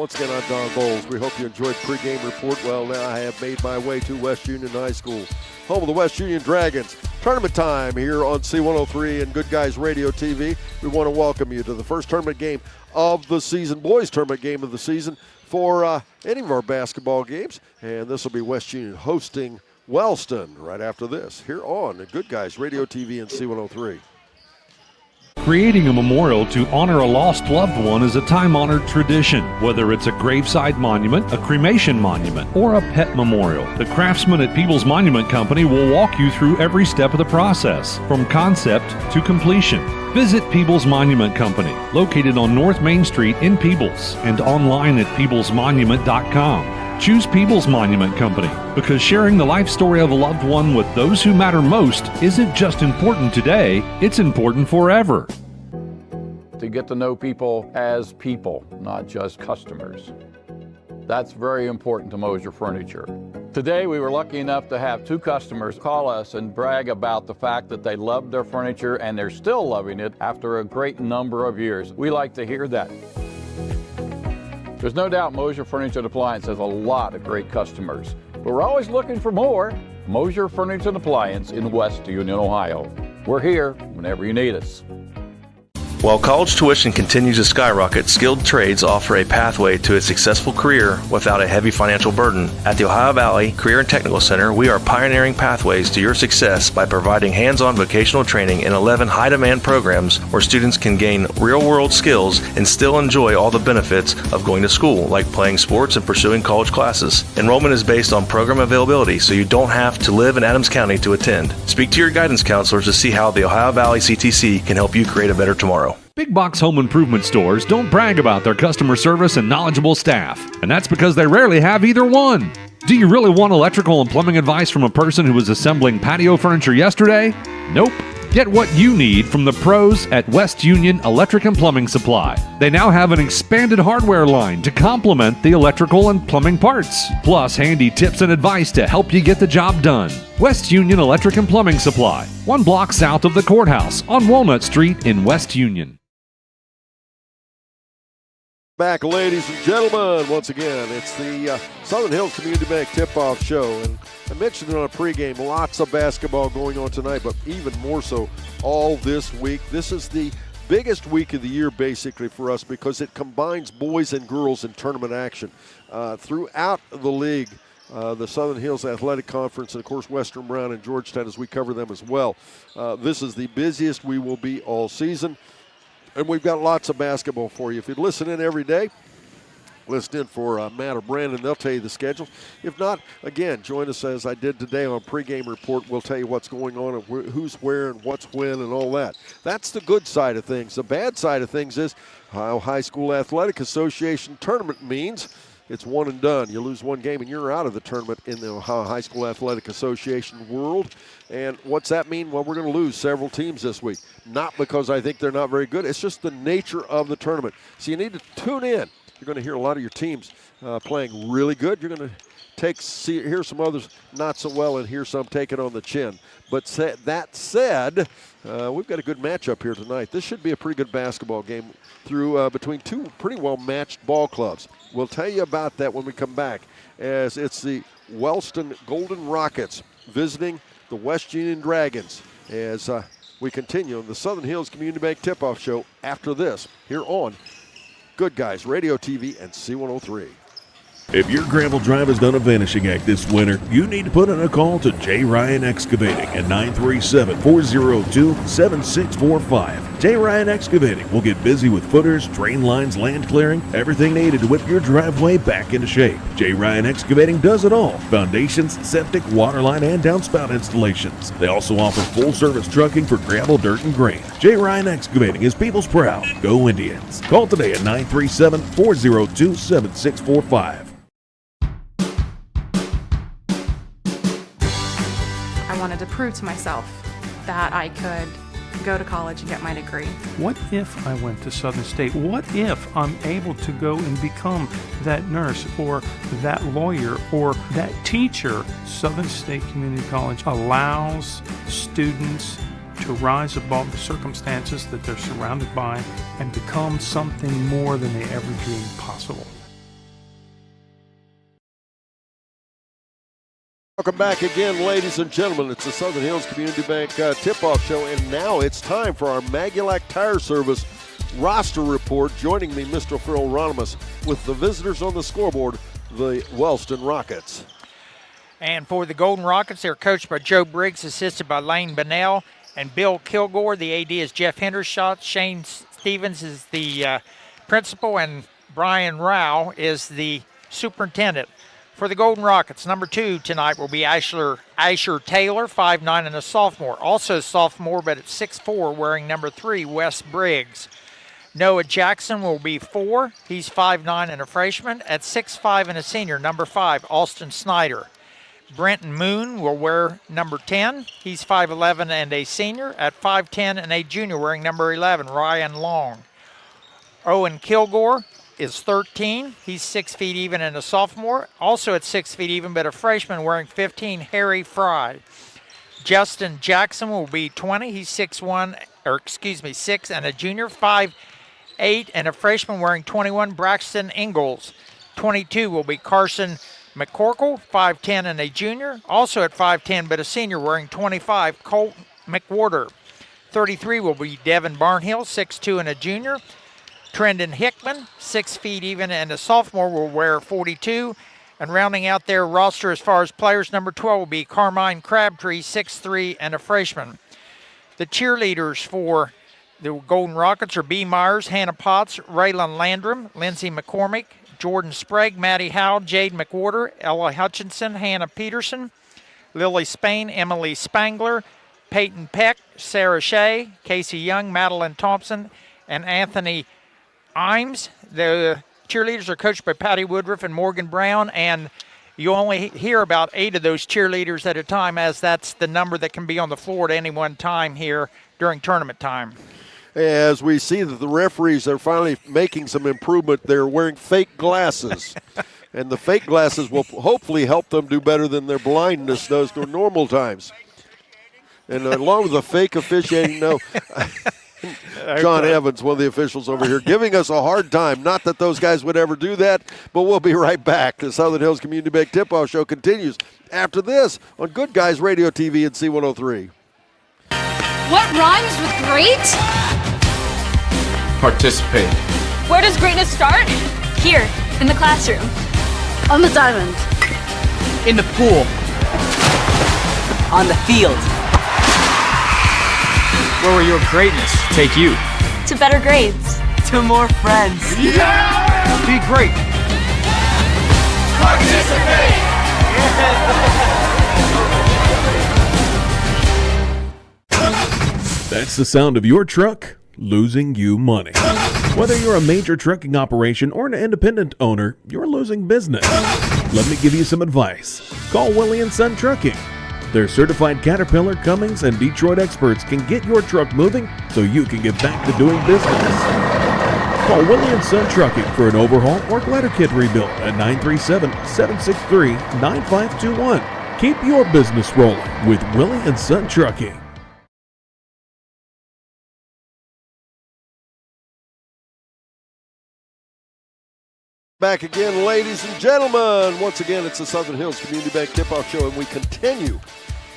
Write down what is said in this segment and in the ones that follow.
Once again, I'm Don Bowles. We hope you enjoyed Pregame Report. Well, now I have made my way to West Union High School, home of the West Union Dragons. Tournament time here on C103 and Good Guys Radio TV. We want to welcome you to the first tournament game of the season, boys tournament game of the season for any of our basketball games. And this will be West Union hosting Wellston right after this here on Good Guys Radio TV and C103. Creating a memorial to honor a lost loved one is a time-honored tradition. Whether it's a graveside monument, a cremation monument, or a pet memorial, the craftsmen at People's Monument Company will walk you through every step of the process, from concept to completion. Visit People's Monument Company, located on North Main Street in Peebles, and online at peoplesmonument.com. Choose People's Monument Company because sharing the life story of a loved one with those who matter most isn't just important today, it's important forever. To get to know people as people, not just customers. That's very important to Mosier Furniture. Today we were lucky enough to have two customers call us and brag about the fact that they loved their furniture and they're still loving it after a great number of years. We like to hear that. There's no doubt Mosier Furniture and Appliance has a lot of great customers, but we're always looking for more. Mosier Furniture and Appliance in West Union, Ohio. We're here whenever you need us. While college tuition continues to skyrocket, skilled trades offer a pathway to a successful career without a heavy financial burden. At the Ohio Valley Career and Technical Center, we are pioneering pathways to your success by providing hands-on vocational training in 11 high-demand programs where students can gain real-world skills and still enjoy all the benefits of going to school, like playing sports and pursuing college classes. Enrollment is based on program availability, so you don't have to live in Adams County to attend. Speak to your guidance counselors to see how the Ohio Valley CTC can help you create a better tomorrow. Big box home improvement stores don't brag about their customer service and knowledgeable staff, and that's because they rarely have either one. Do you really want electrical and plumbing advice from a person who was assembling patio furniture yesterday? Nope. Get what you need from the pros at West Union Electric and Plumbing Supply. They now have an expanded hardware line to complement the electrical and plumbing parts, plus handy tips and advice to help you get the job done. West Union Electric and Plumbing Supply, 1 block south of the courthouse on Walnut Street in West Union. Back, ladies and gentlemen, once again, it's the Southern Hills Community Bank tip-off show, and I mentioned it on a pregame, lots of basketball going on tonight, but even more so all this week. This is the biggest week of the year, basically, for us because it combines boys and girls in tournament action throughout the league. The Southern Hills Athletic Conference, and of course Western Brown and Georgetown as we cover them as well. This is the busiest we will be all season. And we've got lots of basketball for you. If you listen in every day, listen in for Matt or Brandon. They'll tell you the schedule. If not, again, join us as I did today on Pregame Report. We'll tell you what's going on and who's where and what's when and all that. That's the good side of things. The bad side of things is Ohio High School Athletic Association tournament means it's one and done. You lose one game and you're out of the tournament in the Ohio High School Athletic Association world. And what's that mean? Well, we're going to lose several teams this week. Not because I think they're not very good. It's just the nature of the tournament. So you need to tune in. You're going to hear a lot of your teams playing really good. You're going to hear some others not so well and hear some taking on the chin. But that said, we've got a good matchup here tonight. This should be a pretty good basketball game through between two pretty well-matched ball clubs. We'll tell you about that when we come back, as it's the Wellston Golden Rockets visiting the West Union Dragons as we continue on the Southern Hills Community Bank Tip-Off Show after this here on Good Guys Radio TV and C103. If your gravel drive has done a vanishing act this winter, you need to put in a call to J. Ryan Excavating at 937-402-7645. J. Ryan Excavating will get busy with footers, drain lines, land clearing, everything needed to whip your driveway back into shape. J. Ryan Excavating does it all: foundations, septic, waterline, and downspout installations. They also offer full-service trucking for gravel, dirt, and grain. J. Ryan Excavating is people's proud. Go Indians. Call today at 937-402-7645. I wanted to prove to myself that I could go to college and get my degree. What if I went to Southern State? What if I'm able to go and become that nurse or that lawyer or that teacher? Southern State Community College allows students to rise above the circumstances that they're surrounded by and become something more than they ever dreamed possible. Welcome back again, ladies and gentlemen. It's the Southern Hills Community Bank tip-off show, and now it's time for our Magulac Tire Service roster report. Joining me, Mr. Phil Ronimus, with the visitors on the scoreboard, the Wellston Rockets. And for the Golden Rockets, they're coached by Joe Briggs, assisted by Lane Bunnell and Bill Kilgore. The AD is Jeff Hendershot. Shane Stevens is the principal, and Brian Rao is the superintendent. For the Golden Rockets, number 2 tonight will be Asher Taylor, 5'9", and a sophomore. Also a sophomore, but at 6'4", wearing number 3, Wes Briggs. Noah Jackson will be 4. He's 5'9", and a freshman. At 6'5", and a senior, number 5, Austin Snyder. Brenton Moon will wear number 10. He's 5'11", and a senior. At 5'10", and a junior, wearing number 11, Ryan Long. Owen Kilgore is 13. He's 6 feet even and a sophomore. Also at 6 feet even, but a freshman, wearing 15, Harry Fry. Justin Jackson will be 20. He's 6 and a junior. 5'8", and a freshman, wearing 21, Braxton Ingalls. 22 will be Carson McCorkle, 5'10", and a junior. Also at 5'10", but a senior, wearing 25, Colt McWhorter. 33 will be Devin Barnhill, 6'2", and a junior. Trendon Hickman, 6 feet even, and a sophomore, will wear 42. And rounding out their roster as far as players, number 12 will be Carmine Crabtree, 6'3", and a freshman. The cheerleaders for the Golden Rockets are B. Myers, Hannah Potts, Raylan Landrum, Lindsay McCormick, Jordan Sprague, Maddie Howe, Jade McWhorter, Ella Hutchinson, Hannah Peterson, Lily Spain, Emily Spangler, Peyton Peck, Sarah Shea, Casey Young, Madeline Thompson, and Anthony Imes. The cheerleaders are coached by Patty Woodruff and Morgan Brown, and you only hear about 8 of those cheerleaders at a time, as that's the number that can be on the floor at any one time here during tournament time. As we see that the referees are finally making some improvement, they're wearing fake glasses. And the fake glasses will hopefully help them do better than their blindness does during normal times. And along with the fake officiating, John Evans, one of the officials over here, giving us a hard time. Not that those guys would ever do that, but we'll be right back. The Southern Hills Community Bank Tip-Off Show continues after this on Good Guys Radio TV and C103. What rhymes with great? Participate. Where does greatness start? Here, in the classroom. On the diamond. In the pool. On the field. Where will your greatness take you? To better grades. To more friends. Yeah! Be great. Participate! That's the sound of your truck losing you money. Whether you're a major trucking operation or an independent owner, you're losing business. Let me give you some advice. Call Willie & Son Trucking. Their certified Caterpillar, Cummins, and Detroit experts can get your truck moving so you can get back to doing business. Call Willie & Son Trucking for an overhaul or glider kit rebuild at 937-763-9521. Keep your business rolling with Willie & Son Trucking. Back again, ladies and gentlemen. Once again, it's the Southern Hills Community Bank Tip-Off Show, and we continue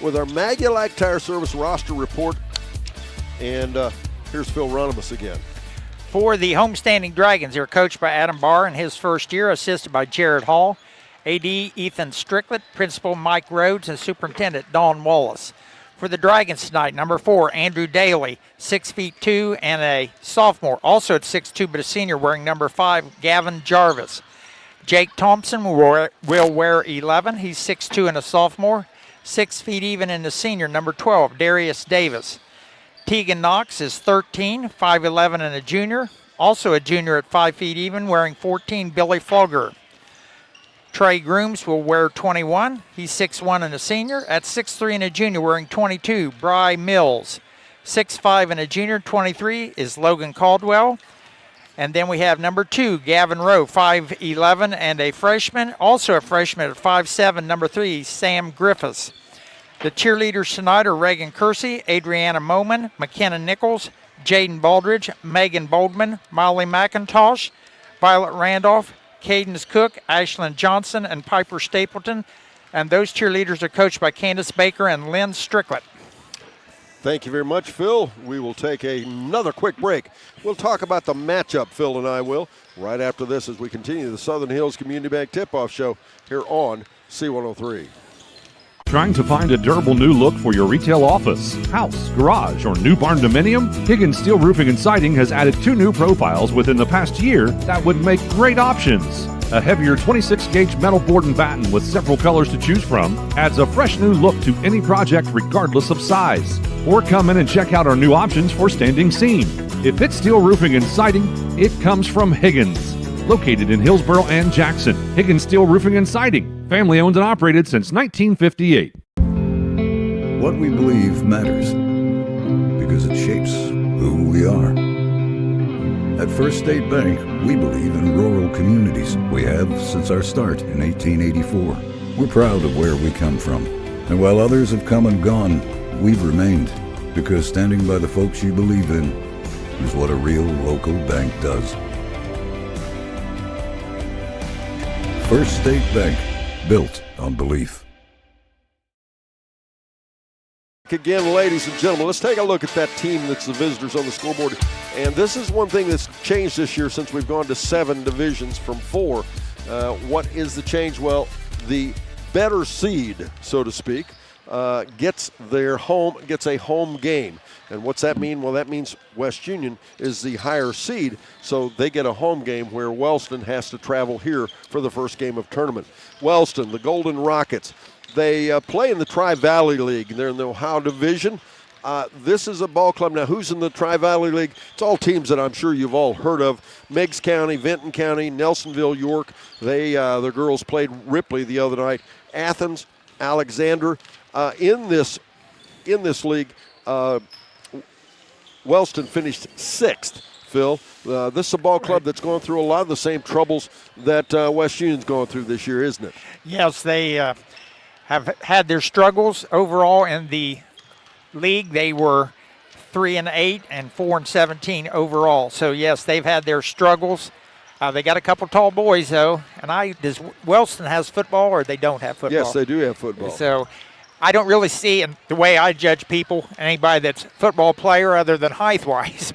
with our Magulac Tire Service roster report. And here's Phil Ronimus again. For the Homestanding Dragons, they're coached by Adam Barr in his first year, assisted by Jared Hall, AD Ethan Strickland, Principal Mike Rhodes, and Superintendent Dawn Wallace. For the Dragons tonight, number 4, Andrew Daly, 6'2", and a sophomore. Also at 6'2", but a senior, wearing number 5, Gavin Jarvis. Jake Thompson will wear 11. He's 6'2", and a sophomore. 6 feet even, and a senior, number 12, Darius Davis. Tegan Knox is 13, 5'11", and a junior. Also a junior at 5 feet even, wearing 14, Billy Fogger. Trey Grooms will wear 21. He's 6'1", and a senior. At 6'3", and a junior, wearing 22, Bry Mills. 6'5", and a junior, 23, is Logan Caldwell. And then we have number 2, Gavin Rowe, 5'11", and a freshman. Also a freshman at 5'7", number 3, Sam Griffiths. The cheerleaders tonight are Reagan Kersey, Adriana Moman, McKenna Nichols, Jaden Baldridge, Megan Boldman, Molly McIntosh, Violet Randolph, Cadence Cook, Ashlyn Johnson, and Piper Stapleton. And those cheerleaders are coached by Candace Baker and Lynn Strickland. Thank you very much, Phil. We will take another quick break. We'll talk about the matchup, Phil and I will, right after this as we continue the Southern Hills Community Bank Tip-Off Show here on C103. Trying to find a durable new look for your retail office, house, garage, or new barn dominium? Higgins Steel Roofing and Siding has added 2 new profiles within the past year that would make great options. A heavier 26-gauge metal board and batten with several colors to choose from adds a fresh new look to any project regardless of size. Or come in and check out our new options for standing seam. If it's steel roofing and siding, it comes from Higgins. Located in Hillsboro and Jackson, Higgins Steel Roofing and Siding. Family owned and operated since 1958. What we believe matters because it shapes who we are. At First State Bank, we believe in rural communities. We have since our start in 1884. We're proud of where we come from. And while others have come and gone, we've remained because standing by the folks you believe in is what a real local bank does. First State Bank, built on belief. Again, ladies and gentlemen, let's take a look at that team that's the visitors on the scoreboard. And this is one thing that's changed this year since we've gone to 7 divisions from 4. What is the change? Well, the better seed, so to speak, gets a home game. And what's that mean? Well, that means West Union is the higher seed, so they get a home game where Wellston has to travel here for the first game of tournament. Wellston, the Golden Rockets, they play in the Tri-Valley League. They're in the Ohio Division. This is a ball club. Now, who's in the Tri-Valley League? It's all teams that I'm sure you've all heard of. Meigs County, Vinton County, Nelsonville, York. The girls played Ripley the other night. Athens, Alexander. In this league, Wellston finished 6th, Phil. This is a ball club that's gone through a lot of the same troubles that West Union's going through this year, isn't it? Yes, they have had their struggles overall in the league. They were 3-8 and 4-17 overall. So yes, they've had their struggles. They got a couple tall boys though. And does Wellston has football or they don't have football? Yes, they do have football. So I don't really see in the way I judge people anybody that's a football player other than height-wise.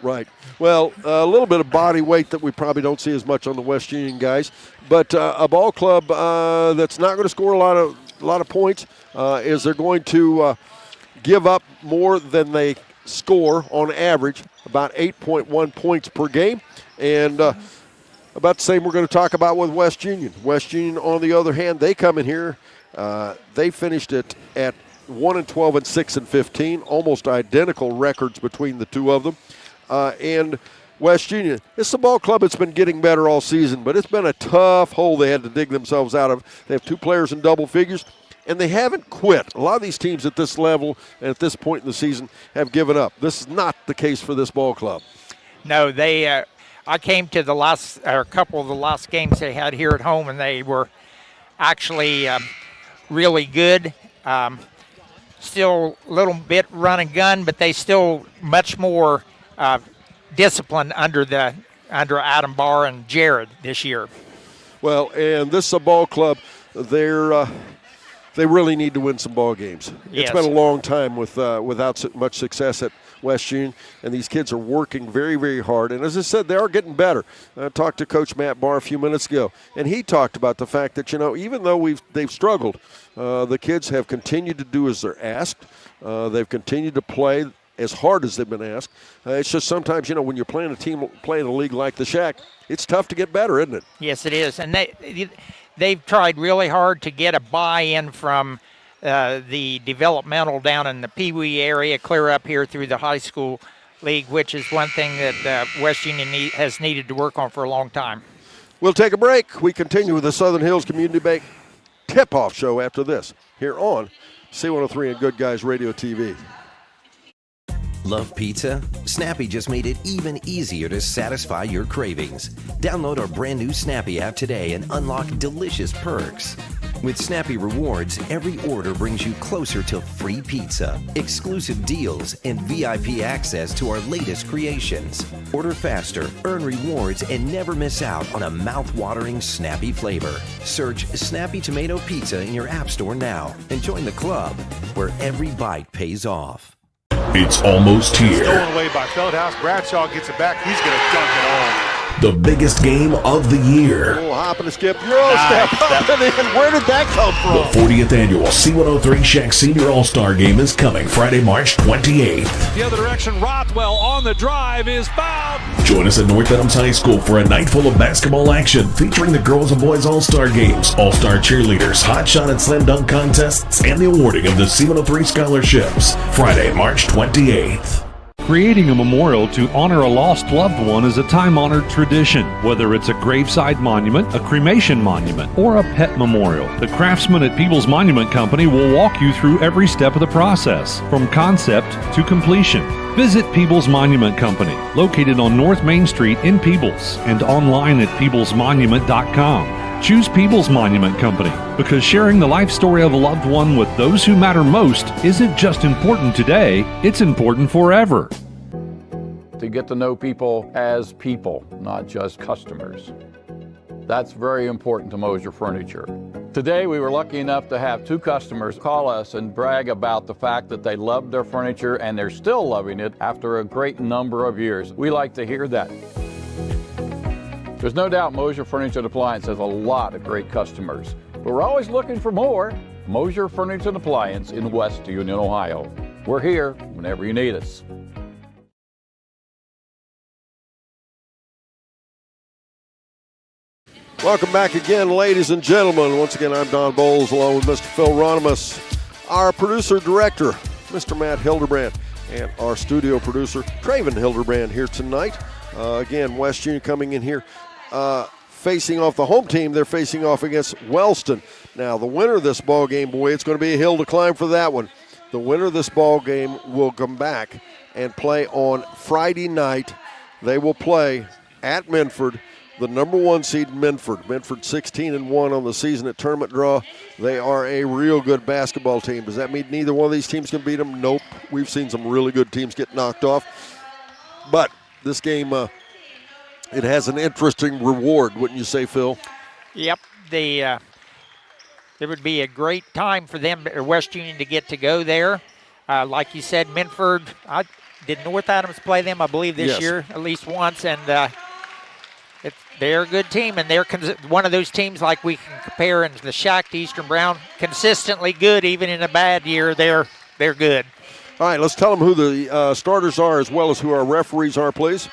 Right. Well, a little bit of body weight that we probably don't see as much on the West Union guys, but a ball club that's not going to score a lot of points is they're going to give up more than they score on average, about 8.1 points per game, and about the same we're going to talk about with West Union. West Union, on the other hand, they come in here. They finished it at 1-12 and 6-15, almost identical records between the two of them. And West Union, it's a ball club that's been getting better all season, but it's been a tough hole they had to dig themselves out of. They have 2 players in double figures, and they haven't quit. A lot of these teams at this level and at this point in the season have given up. This is not the case for this ball club. No, I came to a couple of the last games they had here at home, and they were actually really good. Still a little bit run and gun, but they still much more disciplined under Adam Barr and Jared this year. Well, and this is a ball club. They really need to win some ball games. Yes. It's been a long time without much success at West Union, and these kids are working very, very hard. And as I said, they are getting better. I talked to Coach Matt Barr a few minutes ago, and he talked about the fact that, even though they've struggled, the kids have continued to do as they're asked. They've continued to play as hard as they've been asked. It's just sometimes, when you're playing a league like the Shack, it's tough to get better, isn't it? Yes, it is. And they've tried really hard to get a buy-in from the developmental down in the Pee Wee area, clear up here through the high school league, which is one thing that West Union has needed to work on for a long time. We'll take a break. We continue with the Southern Hills Community Bank Tip-Off Show after this, here on C103 and Good Guys Radio TV. Love pizza? Snappy just made it even easier to satisfy your cravings. Download our brand new Snappy app today and unlock delicious perks. With Snappy Rewards, every order brings you closer to free pizza, exclusive deals, and VIP access to our latest creations. Order faster, earn rewards, and never miss out on a mouth-watering Snappy flavor. Search Snappy Tomato Pizza in your app store now and join the club where every bite pays off. It's almost here. Stolen away by Feldhouse. Bradshaw gets it back. He's going to dunk it home. The biggest game of the year. A little hop and a skip. Euro step up and in. Where did that come from? The 40th annual C103 Shack Senior All-Star Game is coming Friday, March 28th. The other direction, Rothwell on the drive is fouled. Join us at North Adams High School for a night full of basketball action featuring the girls and boys All-Star Games, All-Star Cheerleaders, Hot Shot and Slam Dunk contests, and the awarding of the C103 scholarships. Friday, March 28th. Creating a memorial to honor a lost loved one is a time-honored tradition. Whether it's a graveside monument, a cremation monument, or a pet memorial, the craftsmen at People's Monument Company will walk you through every step of the process, from concept to completion. Visit People's Monument Company, located on North Main Street in Peebles, and online at peoplesmonument.com. Choose People's Monument Company because sharing the life story of a loved one with those who matter most isn't just important today, it's important forever. To get to know people as people, not just customers. That's very important to Mosier Furniture. Today we were lucky enough to have 2 customers call us and brag about the fact that they loved their furniture and they're still loving it after a great number of years. We like to hear that. There's no doubt Mosier Furniture and Appliance has a lot of great customers, but we're always looking for more. Mosier Furniture and Appliance in West Union, Ohio. We're here whenever you need us. Welcome back again, ladies and gentlemen. Once again, I'm Don Bowles along with Mr. Phil Ronimus, our producer-director, Mr. Matt Hildebrand, and our studio producer, Traven Hildebrand, here tonight. Again, West Union coming in here. Facing off the home team, they're facing off against Wellston. Now, the winner of this ball game, boy, it's going to be a hill to climb for that one. The winner of this ball game will come back and play on Friday night. They will play at Minford, the number 1 seed Minford. Minford 16-1 on the season at tournament draw. They are a real good basketball team. Does that mean neither one of these teams can beat them? Nope. We've seen some really good teams get knocked off. But this game, it has an interesting reward, wouldn't you say, Phil? Yep. It would be a great time for them, West Union, to get to go there. Like you said, Minford, did North Adams play them, I believe, this year at least once, and they're a good team, and they're one of those teams like we can compare in the Shack to Eastern Brown, consistently good even in a bad year. They're good. All right, let's tell them who the starters are as well as who our referees are, please.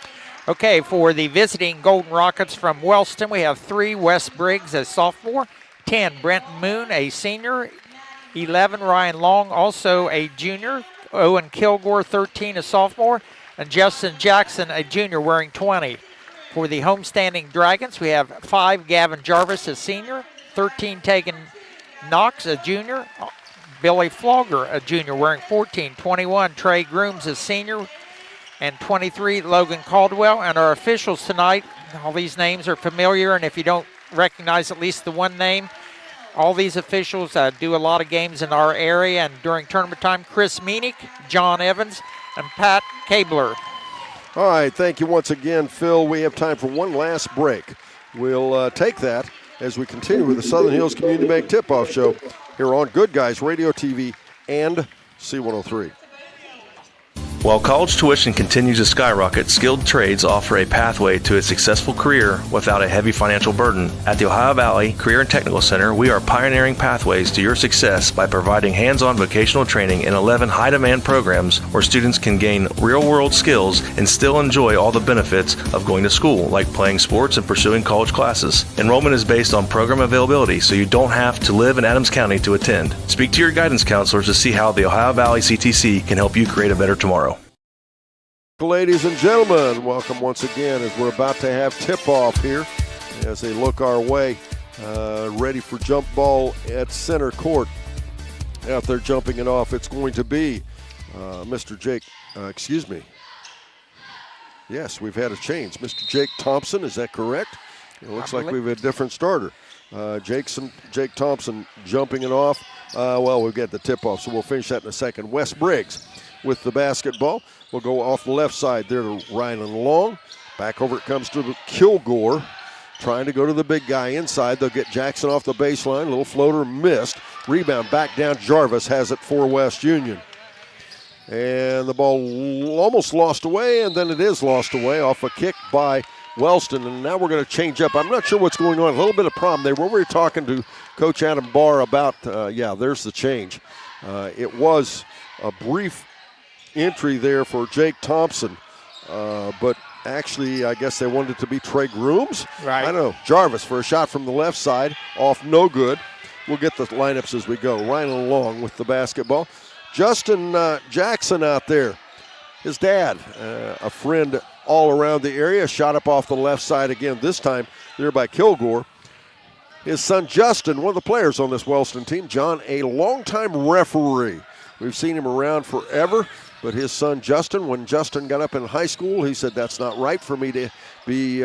Okay, for the visiting Golden Rockets from Wellston, we have 3, Wes Briggs, a sophomore, 10, Brenton Moon, a senior, 11, Ryan Long, also a junior, Owen Kilgore, 13, a sophomore, and Justin Jackson, a junior, wearing 20. For the homestanding Dragons, we have 5, Gavin Jarvis, a senior, 13, Tegan Knox, a junior, Billy Flogger, a junior, wearing 14, 21, Trey Grooms, a senior, and 23, Logan Caldwell. And our officials tonight, all these names are familiar, and if you don't recognize at least the one name, all these officials do a lot of games in our area, and during tournament time, Chris Meenick, John Evans, and Pat Kabler. All right, thank you once again, Phil. We have time for one last break. We'll take that as we continue with the Southern Hills Community Bank Tip-Off Show here on Good Guys Radio TV and C103. While college tuition continues to skyrocket, skilled trades offer a pathway to a successful career without a heavy financial burden. At the Ohio Valley Career and Technical Center, we are pioneering pathways to your success by providing hands-on vocational training in 11 high-demand programs where students can gain real-world skills and still enjoy all the benefits of going to school, like playing sports and pursuing college classes. Enrollment is based on program availability, so you don't have to live in Adams County to attend. Speak to your guidance counselors to see how the Ohio Valley CTC can help you create a better tomorrow. Ladies and gentlemen, welcome once again as we're about to have tip-off here as they look our way, ready for jump ball at center court. Out there jumping it off, it's going to be Mr. Jake, Yes, we've had a change. Mr. Jake Thompson, is that correct? It looks like we've a different starter. Jake Thompson jumping it off. We'll get the tip-off, so we'll finish that in a second. Wes Briggs with the basketball. We'll go off the left side there to Ryan Long. Back over it comes to Kilgore. Trying to go to the big guy inside. They'll get Jackson off the baseline. Little floater missed. Rebound back down. Jarvis has it for West Union. And the ball almost lost away, and then it is lost away off a kick by Wellston. And now we're going to change up. I'm not sure what's going on. A little bit of problem there. We were talking to Coach Adam Barr about, there's the change. It was a brief entry there for Jake Thompson, but actually, I guess they wanted it to be Trey Grooms. Right. I don't know. Jarvis for a shot from the left side. Off, no good. We'll get the lineups as we go. Ryan Long with the basketball. Justin Jackson out there. His dad, a friend all around the area. Shot up off the left side again, this time there by Kilgore. His son Justin, one of the players on this Wellston team. John, a longtime referee. We've seen him around forever. But his son Justin, when Justin got up in high school, he said, that's not right for me to be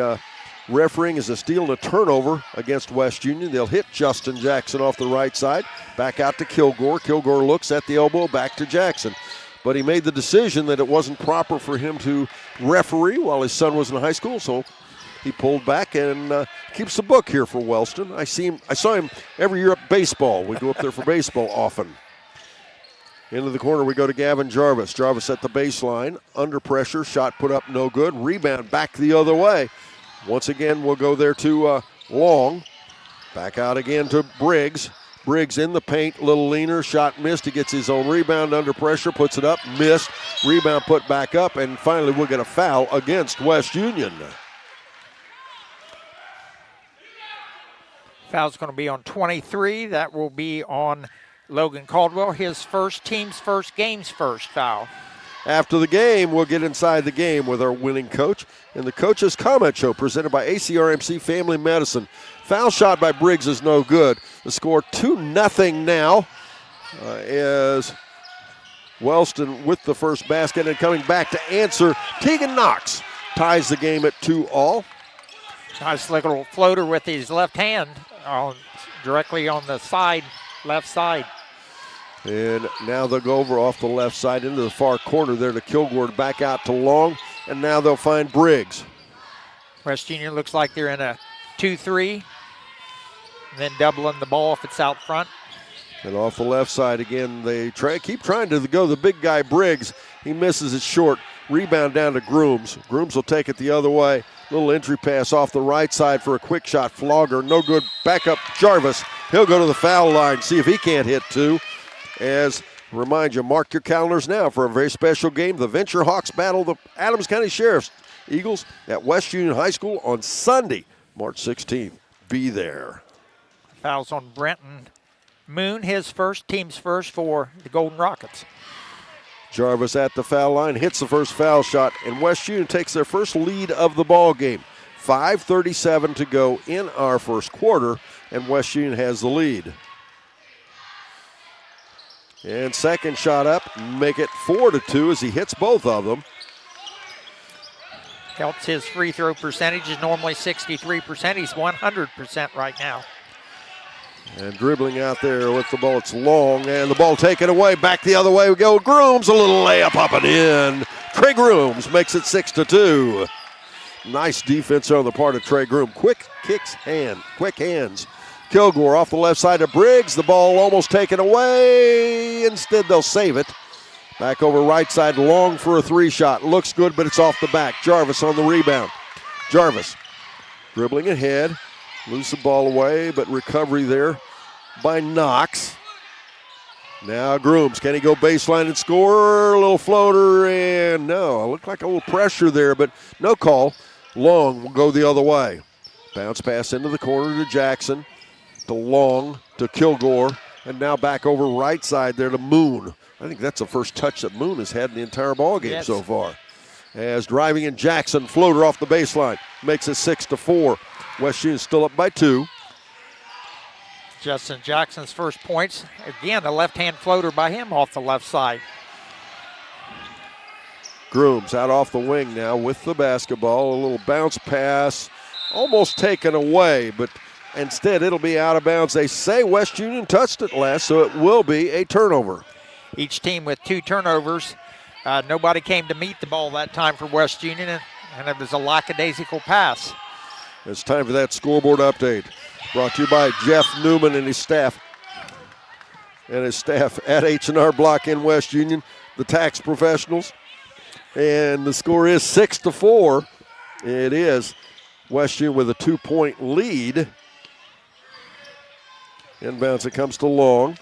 refereeing as a steal and a turnover against West Union. They'll hit Justin Jackson off the right side. Back out to Kilgore. Kilgore looks at the elbow, back to Jackson. But he made the decision that it wasn't proper for him to referee while his son was in high school, so he pulled back and keeps the book here for Wellston. I saw him every year at baseball. We go up there for baseball often. Into the corner we go to Gavin Jarvis. Jarvis at the baseline, under pressure, shot put up no good. Rebound back the other way. Once again, we'll go there to Long. Back out again to Briggs. Briggs in the paint, little leaner, shot missed. He gets his own rebound under pressure, puts it up, missed. Rebound put back up, and finally we'll get a foul against West Union. Foul's going to be on 23. That will be on Logan Caldwell, his first, team's first, game's first foul. After the game, we'll get inside the game with our winning coach and the Coach's Comment Show presented by ACRMC Family Medicine. Foul shot by Briggs is no good. The score 2-0 now is Wellston with the first basket, and coming back to answer, Tegan Knox ties the game at 2-all. Nice little floater with his left hand directly on the side, left side. And now they'll go over off the left side into the far corner there to Kilgore, back out to Long, and now they'll find Briggs. West Union looks like they're in a 2-3, and then doubling the ball if it's out front. And off the left side again, they keep trying to go the big guy Briggs. He misses it short. Rebound down to Grooms. Grooms will take it the other way. Little entry pass off the right side for a quick shot. Flogger, no good. Back up Jarvis. He'll go to the foul line, see if he can't hit two. As remind you, mark your calendars now for a very special game. The Venture Hawks battle the Adams County Sheriff's Eagles at West Union High School on Sunday, March 16th. Be there. Fouls on Brenton Moon, his first, team's first for the Golden Rockets. Jarvis at the foul line, hits the first foul shot, and West Union takes their first lead of the ball game. 5:37 to go in our first quarter, and West Union has the lead. And second shot up, make it 4-2 as he hits both of them. Helps his free throw percentage is normally 63%. He's 100% right now. And dribbling out there with the ball, it's Long, and the ball taken away. Back the other way we go. Grooms, a little layup up and in. Trey Grooms makes it 6-2. Nice defense on the part of Trey Groom. Quick hands. Kilgore off the left side of Briggs. The ball almost taken away. Instead, they'll save it. Back over right side, Long for a three shot. Looks good, but it's off the back. Jarvis on the rebound. Jarvis dribbling ahead. Lose the ball away, but recovery there by Knox. Now Grooms, can he go baseline and score? A little floater, and no. It looked like a little pressure there, but no call. Long will go the other way. Bounce pass into the corner to Jackson, to Long, to Kilgore, and now back over right side there to Moon. I think that's the first touch that Moon has had in the entire ball game so far. As driving in Jackson, floater off the baseline, makes it 6-4. West Union still up by 2. Justin Jackson's first points. Again, a left-hand floater by him off the left side. Grooms out off the wing now with the basketball. A little bounce pass almost taken away, but instead it'll be out of bounds. They say West Union touched it last, so it will be a turnover. Each team with 2 turnovers. Nobody came to meet the ball that time for West Union, and it was a lackadaisical pass. It's time for that scoreboard update. Brought to you by Jeff Newman and his staff. At H&R Block in West Union, the tax professionals. And the score is 6-4. It is West Union with a 2-point lead. Inbounds, it comes to Long.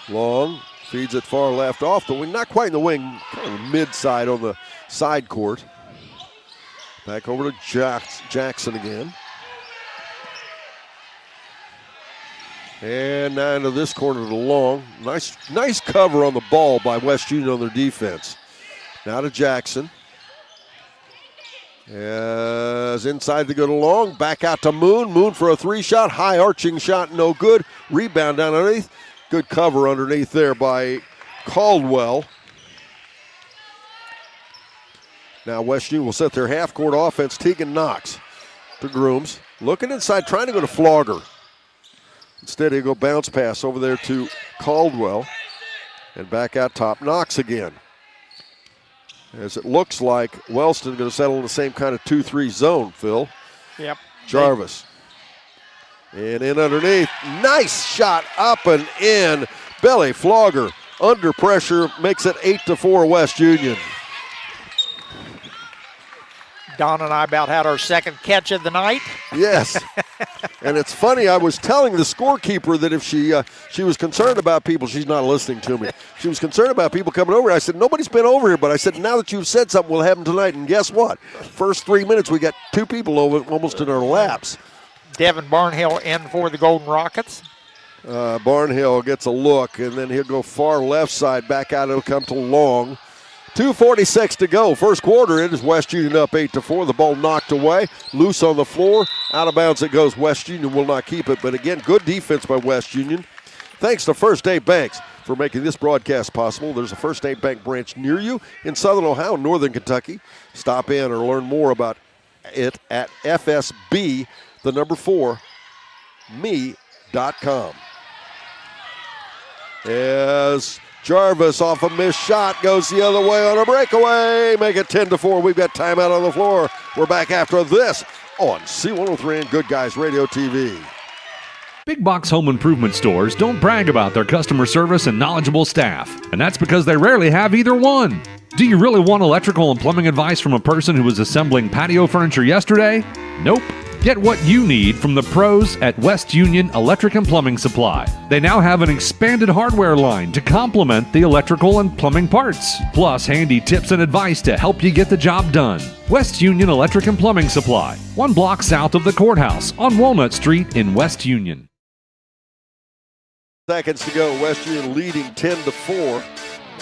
Long feeds it far left off the wing, not quite in the wing, kind of mid-side on the side court. Back over to Jackson again. And now into this corner to Long. Nice cover on the ball by West Union on their defense. Now to Jackson. As inside to go to Long. Back out to Moon. Moon for a 3-shot. High arching shot, no good. Rebound down underneath. Good cover underneath there by Caldwell. Now West Union will set their half-court offense. Tegan Knox to Grooms. Looking inside, trying to go to Flogger. Instead, he'll go bounce pass over there to Caldwell. And back out top, Knox again. As it looks like Wellston going to settle in the same kind of 2-3 zone, Phil. Yep. Jarvis. And in underneath. Nice shot up and in. Belly Flogger under pressure makes it 8-4 West Union. Don and I about had our second catch of the night. Yes. And it's funny, I was telling the scorekeeper that if she was concerned about people, she's not listening to me. She was concerned about people coming over. I said, nobody's been over here, but I said, now that you've said something, we'll have them tonight. And guess what? First 3 minutes, we got 2 people over almost in our laps. Devin Barnhill in for the Golden Rockets. Barnhill gets a look, and then he'll go far left side. Back out, it'll come to Long. 2:46 to go. First quarter, it is West Union up 8-4. The ball knocked away. Loose on the floor. Out of bounds it goes. West Union will not keep it. But again, good defense by West Union. Thanks to First State Banks for making this broadcast possible. There's a First State Bank branch near you in Southern Ohio, Northern Kentucky. Stop in or learn more about it at FSB, the number 4, me.com. As Jarvis off a missed shot goes the other way on a breakaway. Make it 10-4. We've got timeout on the floor. We're back after this on C103 and Good Guys Radio TV. Big box home improvement stores don't brag about their customer service and knowledgeable staff, and that's because they rarely have either one. Do you really want electrical and plumbing advice from a person who was assembling patio furniture yesterday? Nope. Get what you need from the pros at West Union Electric and Plumbing Supply. They now have an expanded hardware line to complement the electrical and plumbing parts, plus handy tips and advice to help you get the job done. West Union Electric and Plumbing Supply, 1 block south of the courthouse on Walnut Street in West Union. Seconds to go. West Union leading 10-4,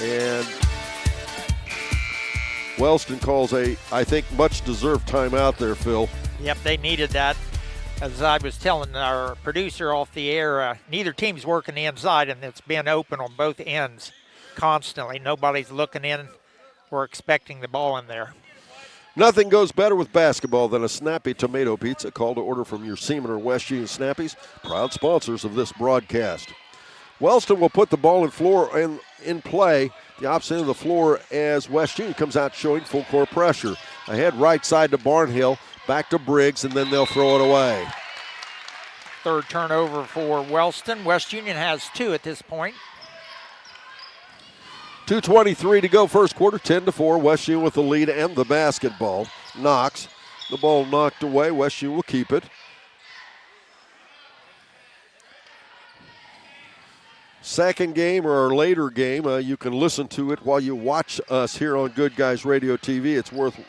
and Wellston calls a, I think, much-deserved timeout there, Phil. Yep, they needed that. As I was telling our producer off the air, neither team's working the inside, and it's been open on both ends constantly. Nobody's looking in or expecting the ball in there. Nothing goes better with basketball than a snappy tomato pizza. Call to order from your Seaman or West Union Snappies, proud sponsors of this broadcast. Wellston will put the ball in play, the opposite end of the floor, as West Union comes out showing full court pressure. Ahead right side to Barnhill. Back to Briggs, and then they'll throw it away. Third turnover for Wellston. West Union has 2 at this point. 2:23 to go first quarter, 10-4. West Union with the lead and the basketball. Knox, the ball knocked away. West Union will keep it. Second game or our later game, you can listen to it while you watch us here on Good Guys Radio TV. It's worth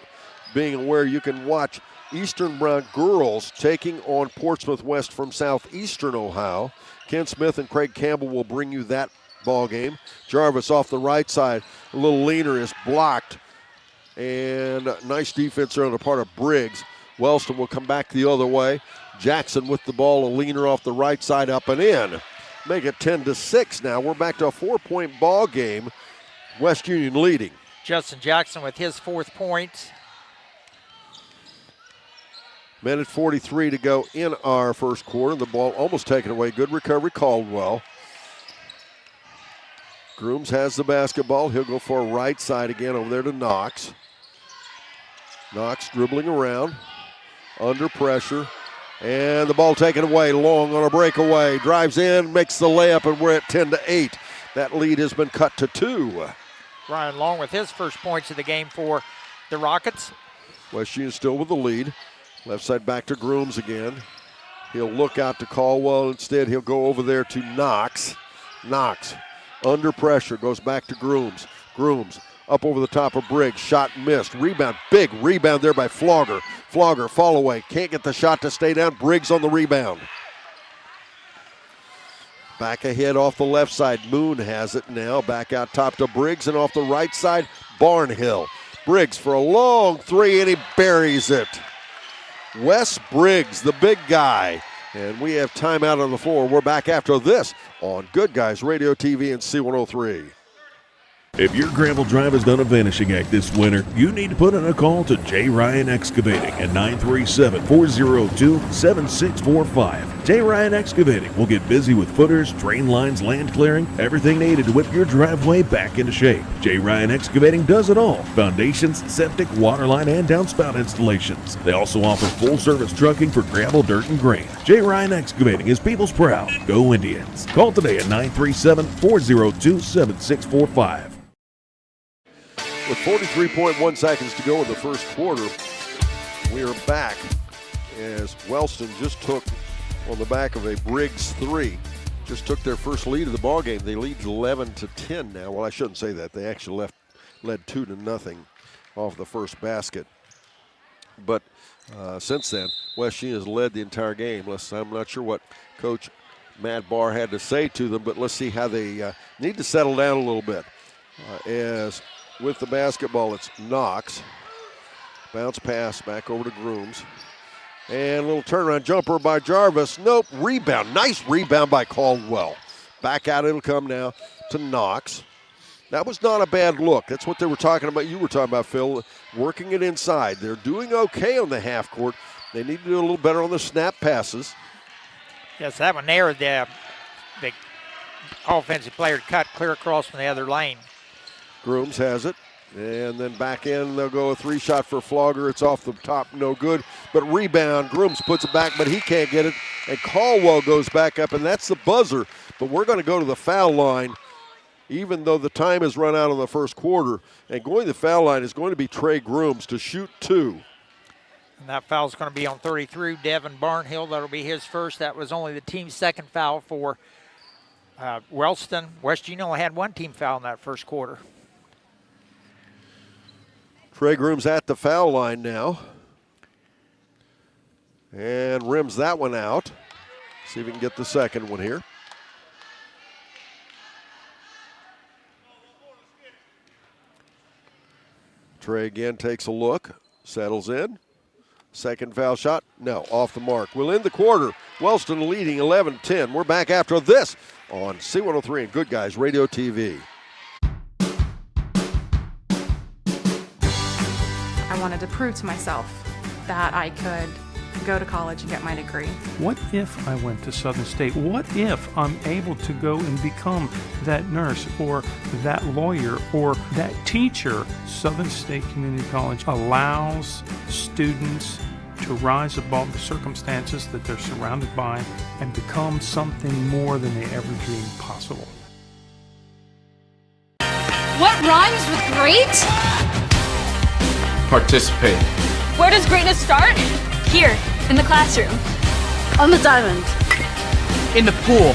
being aware you can watch Eastern Brown girls taking on Portsmouth West from southeastern Ohio. Ken Smith and Craig Campbell will bring you that ball game. Jarvis off the right side, a little leaner, is blocked. And nice defense there on the part of Briggs. Wellston will come back the other way. Jackson with the ball, a leaner off the right side, up and in. Make it 10-6 now. We're back to a 4-point ball game. West Union leading. Justin Jackson with his 4th point. Minute 43 to go in our first quarter. The ball almost taken away. Good recovery, Caldwell. Grooms has the basketball. He'll go for a right side again over there to Knox. Knox dribbling around, under pressure, and the ball taken away. Long on a breakaway, drives in, makes the layup, and we're at 10-8. That lead has been cut to 2. Ryan Long with his first points of the game for the Rockets. West Union still with the lead. Left side back to Grooms again. He'll look out to Caldwell. Instead, he'll go over there to Knox. Knox under pressure, goes back to Grooms. Grooms up over the top of Briggs. Shot missed. Rebound. Big rebound there by Flogger. Flogger, fall away. Can't get the shot to stay down. Briggs on the rebound. Back ahead off the left side. Moon has it now. Back out top to Briggs, and off the right side, Barnhill. Briggs for a long 3, and he buries it. Wes Briggs, the big guy. And we have timeout on the floor. We're back after this on Good Guys Radio TV and C103. If your gravel drive has done a vanishing act this winter, you need to put in a call to J. Ryan Excavating at 937-402-7645. J. Ryan Excavating will get busy with footers, drain lines, land clearing, everything needed to whip your driveway back into shape. J. Ryan Excavating does it all: foundations, septic, waterline, and downspout installations. They also offer full-service trucking for gravel, dirt, and grain. J. Ryan Excavating is people's proud. Go Indians. Call today at 937-402-7645. With 43.1 seconds to go in the first quarter, we are back as Wellston just took, on the back of a Briggs 3, just took their first lead of the ballgame. They lead 11-10 now. Well, I shouldn't say that. They actually led 2-0 off the first basket. But since then, West Union has led the entire game. I'm not sure what Coach Matt Barr had to say to them, but let's see how they need to settle down a little bit. As with the basketball, it's Knox. Bounce pass back over to Grooms. And a little turnaround jumper by Jarvis. Nope, rebound. Nice rebound by Caldwell. Back out it'll come now to Knox. That was not a bad look. That's what they were talking about. You were talking about, Phil, working it inside. They're doing okay on the half court. They need to do a little better on the snap passes. Yes, that one there, the offensive player cut clear across from the other lane. Grooms has it, and then back in, they'll go a 3-shot for Flogger. It's off the top, no good, but rebound. Grooms puts it back, but he can't get it, and Caldwell goes back up, and that's the buzzer. But we're going to go to the foul line, even though the time has run out on the first quarter, and going to the foul line is going to be Trey Grooms to shoot 2. And that foul is going to be on 33, Devin Barnhill. That'll be his first. That was only the team's second foul for Wellston. West Union only had one team foul in that first quarter. Trey Grooms at the foul line now. And rims that one out. See if we can get the second one here. Trey again takes a look, settles in. Second foul shot, no, off the mark. We'll end the quarter. Wellston leading 11-10. We're back after this on C103 and Good Guys Radio TV. I wanted to prove to myself that I could go to college and get my degree. What if I went to Southern State? What if I'm able to go and become that nurse or that lawyer or that teacher? Southern State Community College allows students to rise above the circumstances that they're surrounded by and become something more than they ever dreamed possible. What rhymes with great? Participate. Where does greatness start? Here, in the classroom. On the diamond. In the pool.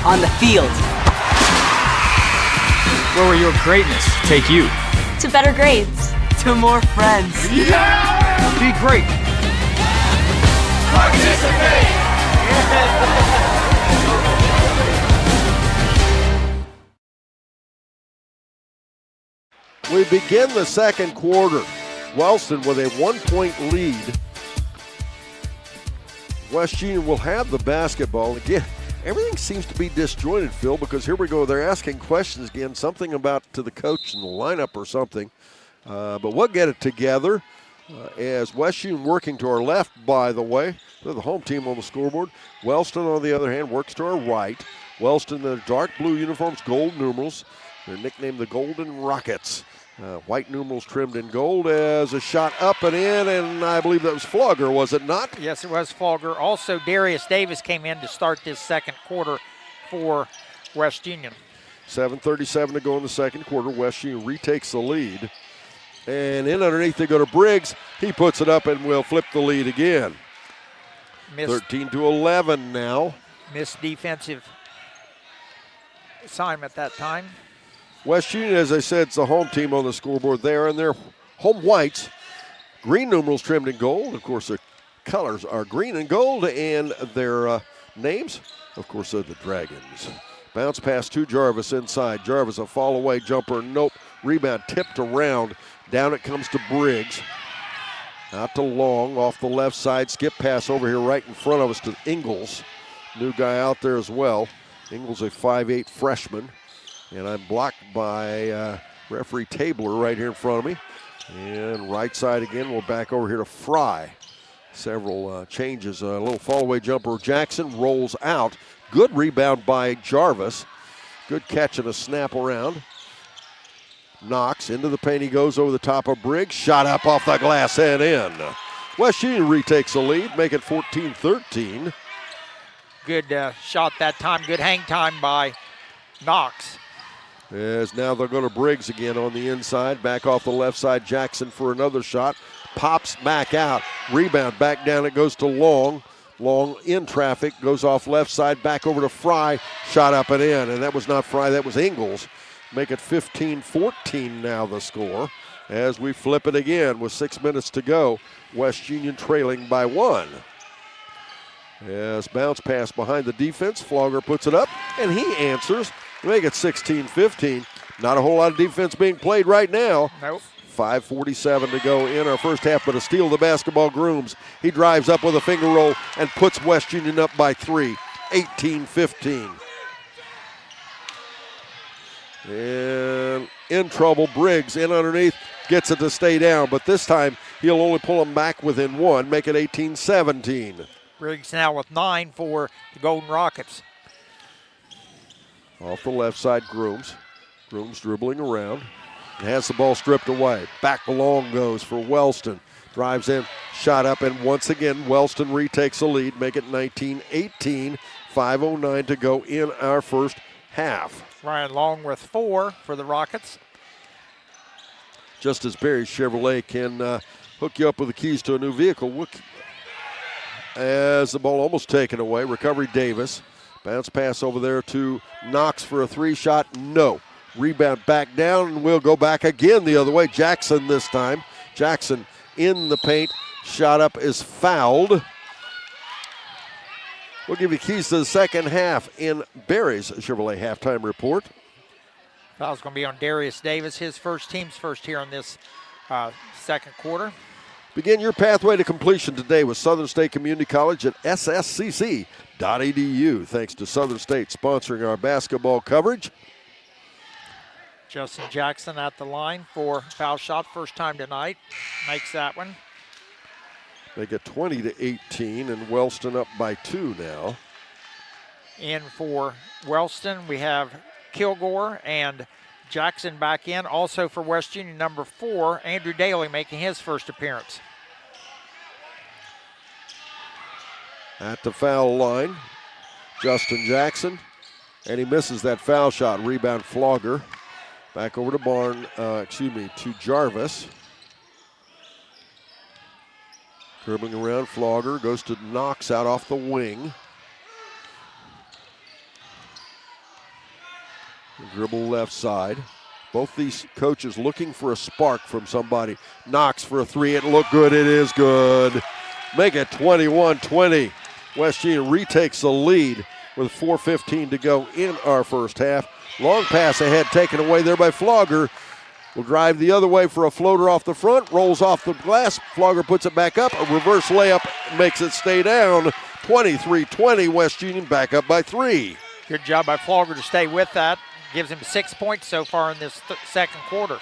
On the field. Where will your greatness take you? To better grades. To more friends. Yeah! Be great. Participate! We begin the second quarter. Wellston with a 1-point lead. West Union will have the basketball again. everything seems to be disjointed, Phil, because here we go. They're asking questions again, something about to the coach in the lineup or something. But we'll get it together as West Union working to our left, by the way. They're the home team on the scoreboard. Wellston, on the other hand, works to our right. Wellston, the dark blue uniforms, gold numerals. They're nicknamed the Golden Rockets. White numerals trimmed in gold as a shot up and in, and I believe that was Flogger, was it not? Yes, it was Flogger. Also, Darius Davis came in to start this second quarter for West Union. 7:37 to go in the second quarter. West Union retakes the lead. And in underneath they go to Briggs. He puts it up and will flip the lead again. 13-11 now. Missed defensive assignment that time. West Union, as I said, is the home team on the scoreboard there, and their home whites. Green numerals trimmed in gold. Of course, their colors are green and gold, and their names, of course, are the Dragons. Bounce pass to Jarvis inside. Jarvis, a fall away jumper. Nope. Rebound tipped around. Down it comes to Briggs. Out to Long off the left side. Skip pass over here right in front of us to Ingles. New guy out there as well. Ingles, a 5'8 freshman. And I'm blocked by referee Tabler right here in front of me. And right side again, we're back over here to Fry. Several changes. A little fall-away jumper. Jackson rolls out. Good rebound by Jarvis. Good catch and a snap around. Knox into the paint. He goes over the top of Briggs. Shot up off the glass and in. West Union retakes the lead, make it 14-13. Good shot that time. Good hang time by Knox. As now they'll go to Briggs again on the inside. Back off the left side. Jackson for another shot. Pops back out. Rebound back down. It goes to Long. Long in traffic. Goes off left side. Back over to Fry. Shot up and in. And that was not Fry. That was Ingles. Make it 15-14 now the score. As we flip it again with 6 minutes to go. West Union trailing by 1. As bounce pass behind the defense. Flogger puts it up. And he answers. Make it 16-15. Not a whole lot of defense being played right now. Nope. 5:47 to go in our first half, but a steal the basketball. Grooms. He drives up with a finger roll and puts West Union up by 3. 18-15. And in trouble, Briggs in underneath, gets it to stay down, but this time he'll only pull them back within 1, make it 18-17. Briggs now with 9 for the Golden Rockets. Off the left side, Grooms. Grooms dribbling around. And has the ball stripped away. Back long goes for Wellston. Drives in, shot up, and once again, Wellston retakes the lead. Make it 19-18. 5:09 to go in our first half. Ryan Long with 4 for the Rockets. Just as Barry Chevrolet can hook you up with the keys to a new vehicle. As the ball almost taken away, recovery Davis. Bounce pass over there to Knox for a 3-shot. No. Rebound back down, and we'll go back again the other way. Jackson this time. Jackson in the paint. Shot up is fouled. We'll give you keys to the second half in Barry's Chevrolet halftime report. Foul's going to be on Darius Davis, his team's first here in this second quarter. Begin your pathway to completion today with Southern State Community College at sscc.edu. Thanks to Southern State sponsoring our basketball coverage. Justin Jackson at the line for foul shot, first time tonight. Makes that one. They get 20-18, and Wellston up by 2 now. In for Wellston, we have Kilgore and Jackson back in. Also for West Union, number 4, Andrew Daly making his first appearance. At the foul line, Justin Jackson, and he misses that foul shot. Rebound Flogger. Back over to to Jarvis. Dribbling around, Flogger goes to Knox out off the wing. Dribble left side. Both these coaches looking for a spark from somebody. Knox for a 3, it looked good, it is good. Make it 21-20. West Union retakes the lead with 4:15 to go in our first half. Long pass ahead, taken away there by Flogger. Will drive the other way for a floater off the front, rolls off the glass. Flogger puts it back up, a reverse layup makes it stay down. 23-20, West Union back up by 3. Good job by Flogger to stay with that. Gives him 6 points so far in this second quarter.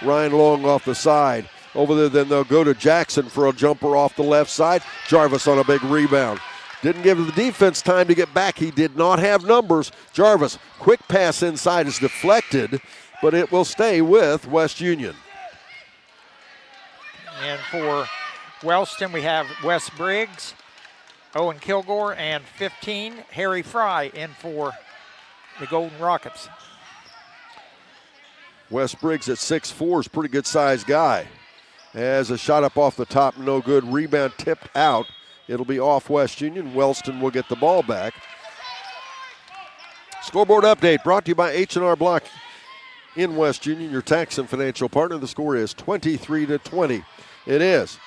Ryan Long off the side. Over there, then they'll go to Jackson for a jumper off the left side. Jarvis on a big rebound. Didn't give the defense time to get back. He did not have numbers. Jarvis, quick pass inside is deflected, but it will stay with West Union. And for Wellston, we have Wes Briggs, Owen Kilgore, and 15, Harry Fry in for the Golden Rockets. Wes Briggs at 6'4" is a pretty good-sized guy. As a shot up off the top, no good. Rebound tipped out. It'll be off West Union. Wellston will get the ball back. Scoreboard update brought to you by H&R Block in West Union, your tax and financial partner. The score is 23-20. It is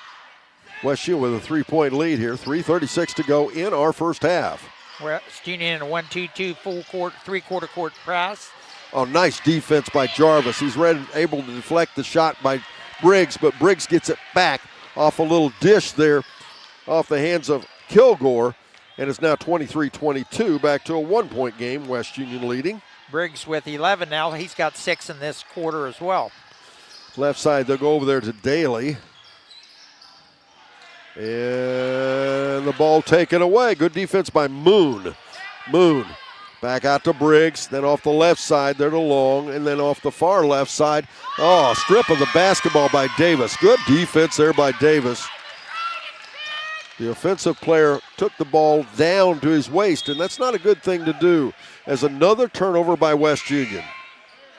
West Union with a 3-point lead here. 3:36 to go in our first half. West Union in a 1-2-2 full court, three-quarter court press. Oh, nice defense by Jarvis. He's able to deflect the shot by Briggs, but Briggs gets it back off a little dish there off the hands of Kilgore, and it's now 23-22, back to a 1-point game, West Union leading. Briggs with 11 now. He's got 6 in this quarter as well. Left side, they'll go over there to Daly. And the ball taken away. Good defense by Moon. Moon back out to Briggs, then off the left side, there to Long, and then off the far left side. Oh, strip of the basketball by Davis. Good defense there by Davis. The offensive player took the ball down to his waist, and that's not a good thing to do. As another turnover by West Union.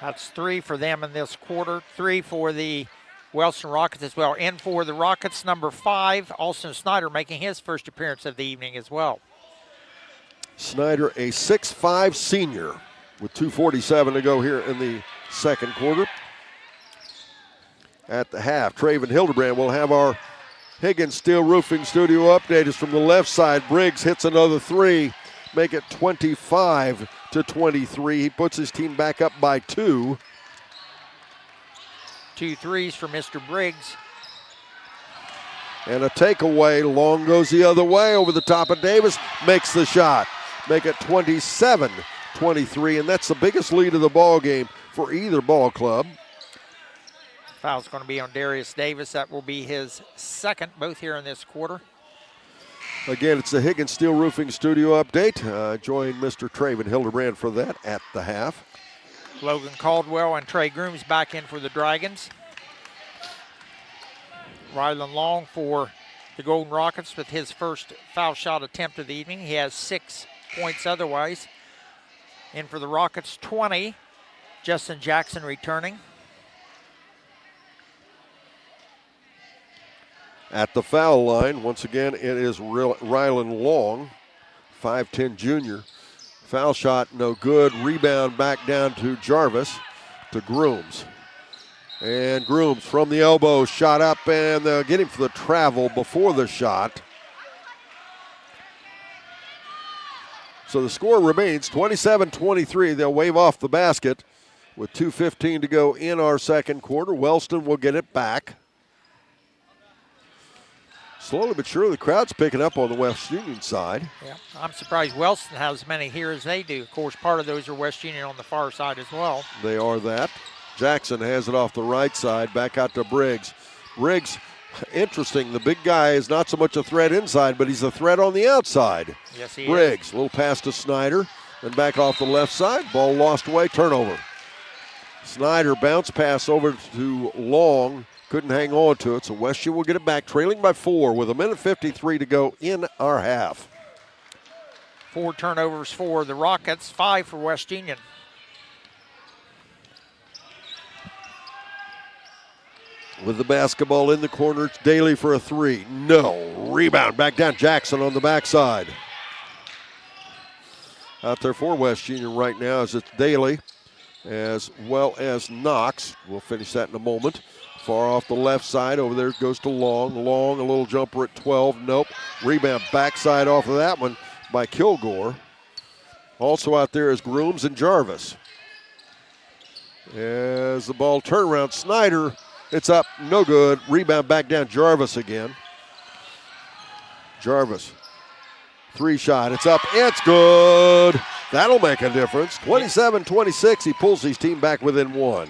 That's 3 for them in this quarter, 3 for the Wellston Rockets as well. In for the Rockets, number 5, Alston Snyder, making his first appearance of the evening as well. Snyder, a 6'5" senior with 2:47 to go here in the second quarter. At the half, Traven Hildebrand will have our Higgins Steel Roofing Studio update. Is from the left side. Briggs hits another 3, make it 25-23. He puts his team back up by 2. 2 threes for Mr. Briggs. And a takeaway. Long goes the other way over the top of Davis. Makes the shot. Make it 27-23, and that's the biggest lead of the ball game for either ball club. Foul's going to be on Darius Davis. That will be his second, both here in this quarter. Again, it's the Higgins Steel Roofing Studio update. Join Mr. Traven Hildebrand for that at the half. Logan Caldwell and Trey Grooms back in for the Dragons. Rylan Long for the Golden Rockets with his first foul shot attempt of the evening. He has 6 points otherwise. In for the Rockets, 20. Justin Jackson returning. At the foul line, once again, it is Rylan Long, 5'10" junior. Foul shot, no good. Rebound back down to Jarvis, to Grooms. And Grooms from the elbow, shot up, and they'll get him for the travel before the shot. So the score remains 27-23. They'll wave off the basket with 2:15 to go in our second quarter. Wellston will get it back. Slowly but surely, the crowd's picking up on the West Union side. Yeah, I'm surprised Wellston has as many here as they do. Of course, part of those are West Union on the far side as well. They are that. Jackson has it off the right side, back out to Briggs. Briggs, interesting, the big guy is not so much a threat inside, but he's a threat on the outside. Yes, he Briggs, is. A little pass to Snyder, then back off the left side, ball lost away, turnover. Snyder bounce pass over to Long, couldn't hang on to it, so West Union will get it back, trailing by 4 with 1:53 to go in our half. 4 turnovers for the Rockets, 5 for West Union. With the basketball in the corner, it's Daly for a 3. No. Rebound back down. Jackson on the backside. Out there for West Union right now is it's Daly as well as Knox. We'll finish that in a moment. Far off the left side. Over there goes to Long. Long, a little jumper at 12. Nope. Rebound backside off of that one by Kilgore. Also out there is Grooms and Jarvis. As the ball turnaround, Snyder. It's up, no good. Rebound back down, Jarvis again. Jarvis Three shot. It's up. It's good. That'll make a difference. 27-26. He pulls his team back within one.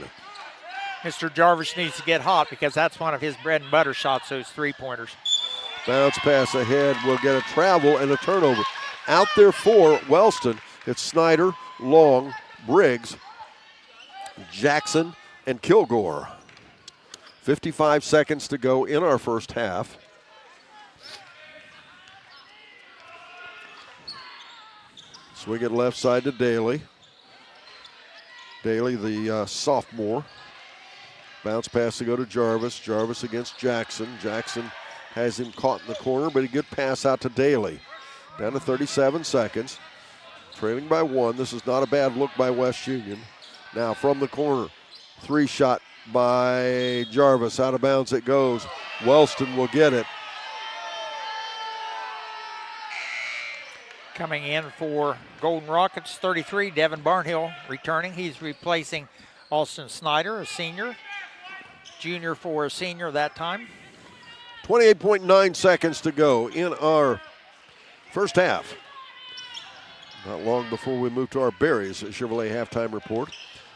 Mr. Jarvis needs to get hot because that's one of his bread and butter shots, those three-pointers. Bounce pass ahead. We'll get a travel and a turnover. Out there for Wellston, it's Snyder, Long, Briggs, Jackson, and Kilgore. 55 seconds to go in our first half. Swing it left side to Daly. Daly, the sophomore. Bounce pass to go to Jarvis. Jarvis against Jackson. Jackson has him caught in the corner, but a good pass out to Daly. Down to 37 seconds. Trailing by one. This is not a bad look by West Union. Now from the corner. Three shot by Jarvis. Out of bounds it goes. Wellston will get it. Coming in for Golden Rockets, 33, Devin Barnhill returning. He's replacing Austin Snyder, a senior. Junior for a senior that time. 28.9 seconds to go in our first half. Not long before we move to our Berries Chevrolet halftime report.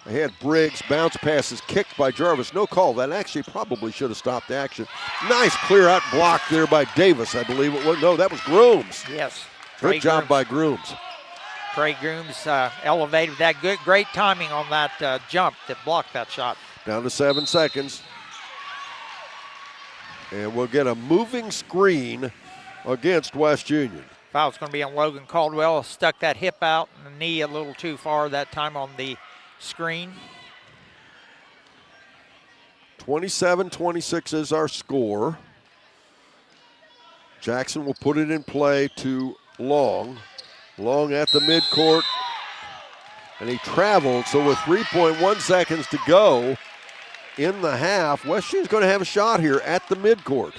Ahead, Briggs, bounce pass is kicked by Jarvis. No call. That actually probably should have stopped the action. Nice clear out block there by Davis, I believe it was. No, that was Grooms. Yes. Good job by Grooms. Trey Grooms elevated that. Great timing on that jump that blocked that shot. Down to 7 seconds. And we'll get a moving screen against West Union. Foul's going to be on Logan Caldwell. Stuck that hip out and the knee a little too far that time on the screen. 27-26 is our score. Jackson will put it in play to Long. Long at the midcourt. And he traveled, so with 3.1 seconds to go in the half, West Union's going to have a shot here at the midcourt.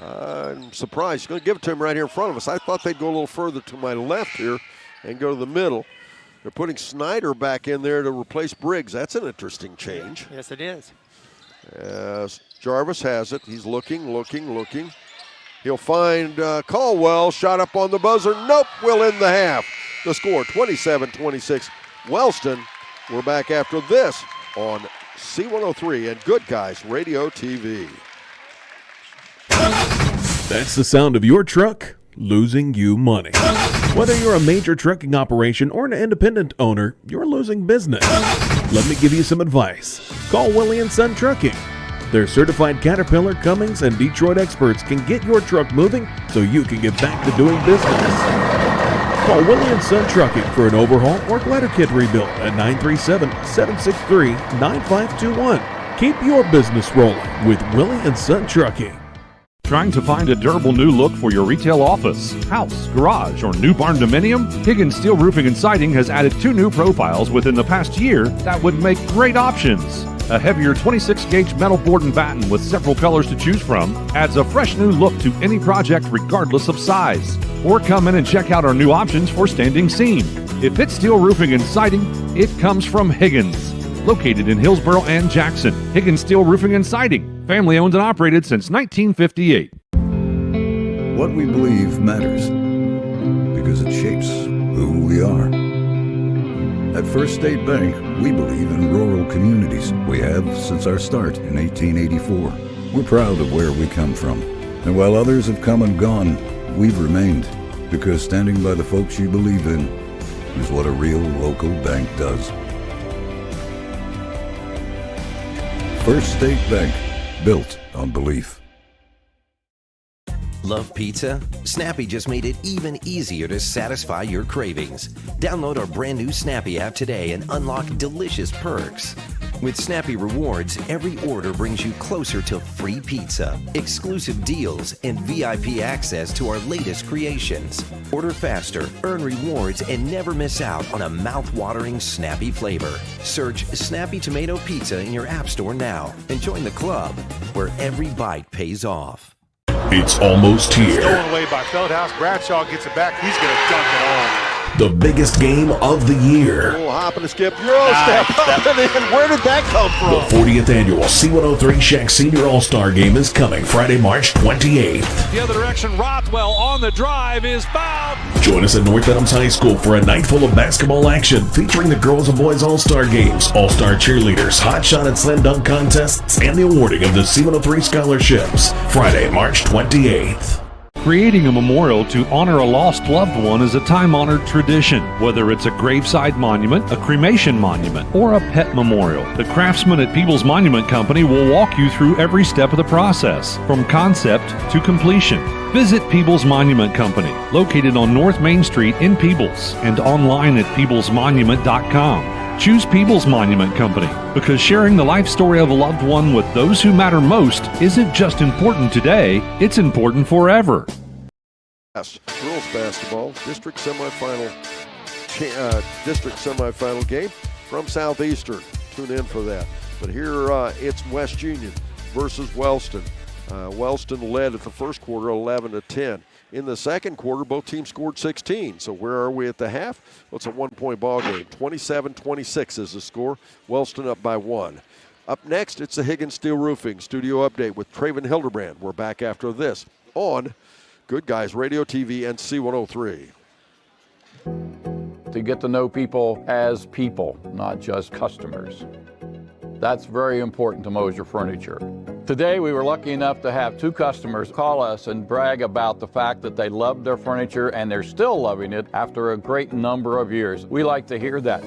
I'm surprised. He's going to give it to him right here in front of us. I thought they'd go a little further to my left here and go to the middle. They're putting Snyder back in there to replace Briggs. That's an interesting change. Yes, it is. As Jarvis has it. He's looking. He'll find Caldwell. Shot up on the buzzer. Nope. We'll end the half. The score, 27-26. Wellston. We're back after this on C103 and Good Guys Radio TV. That's the sound of your truck losing you money. Whether you're a major trucking operation or an independent owner, you're losing business. Let me give you some advice. Call Willie & Son Trucking. Their certified Caterpillar, Cummins, and Detroit experts can get your truck moving so you can get back to doing business. Call Willie & Son Trucking for an overhaul or glider kit rebuild at 937-763-9521. Keep your business rolling with Willie & Son Trucking. Trying to find a durable new look for your retail office, house, garage, or new barn dominium? Higgins Steel Roofing and Siding has added 2 new profiles within the past year that would make great options. A heavier 26-gauge metal board and batten with several colors to choose from adds a fresh new look to any project regardless of size. Or come in and check out our new options for standing seam. If it's steel roofing and siding, it comes from Higgins. Located in Hillsboro and Jackson, Higgins Steel Roofing and Siding, family owned and operated since 1958. What we believe matters because it shapes who we are. At First State Bank, we believe in rural communities. We have since our start in 1884. We're proud of where we come from. And while others have come and gone, we've remained because standing by the folks you believe in is what a real local bank does. First State Bank, built on belief. Love pizza? Snappy just made it even easier to satisfy your cravings. Download our brand new Snappy app today and unlock delicious perks. With Snappy Rewards, every order brings you closer to free pizza, exclusive deals, and VIP access to our latest creations. Order faster, earn rewards, and never miss out on a mouth-watering Snappy flavor. Search Snappy Tomato Pizza in your app store now and join the club where every bite pays off. It's almost here. Stolen away by Feldhouse. Bradshaw gets it back. He's going to dunk it home. The biggest game of the year. A little hop and a skip. Euro step up and in. Where did that come from? The 40th annual C103 Shack Senior All-Star Game is coming Friday, March 28th. The other direction, Rothwell on the drive is fouled. Join us at North Adams High School for a night full of basketball action featuring the girls and boys All-Star Games, All-Star cheerleaders, hot shot and slam dunk contests, and the awarding of the C103 scholarships. Friday, March 28th. Creating a memorial to honor a lost loved one is a time-honored tradition. Whether it's a graveside monument, a cremation monument, or a pet memorial, the craftsmen at People's Monument Company will walk you through every step of the process, from concept to completion. Visit People's Monument Company, located on North Main Street in Peebles, and online at peoplesmonument.com. Choose People's Monument Company because sharing the life story of a loved one with those who matter most isn't just important today, it's important forever. Girls basketball district semifinal game from Southeastern. Tune in for that. But here it's West Union versus Wellston. Wellston led at the first quarter 11-10. In the second quarter, both teams scored 16. So where are we at the half? Well, it's a one-point ball game. 27-26 is the score. Wellston up by 1. Up next, it's the Higgins Steel Roofing Studio Update with Traven Hildebrand. We're back after this on Good Guys Radio, TV, and C103. To get to know people as people, not just customers. That's very important to Mosier Furniture. Today, we were lucky enough to have 2 customers call us and brag about the fact that they loved their furniture and they're still loving it after a great number of years. We like to hear that.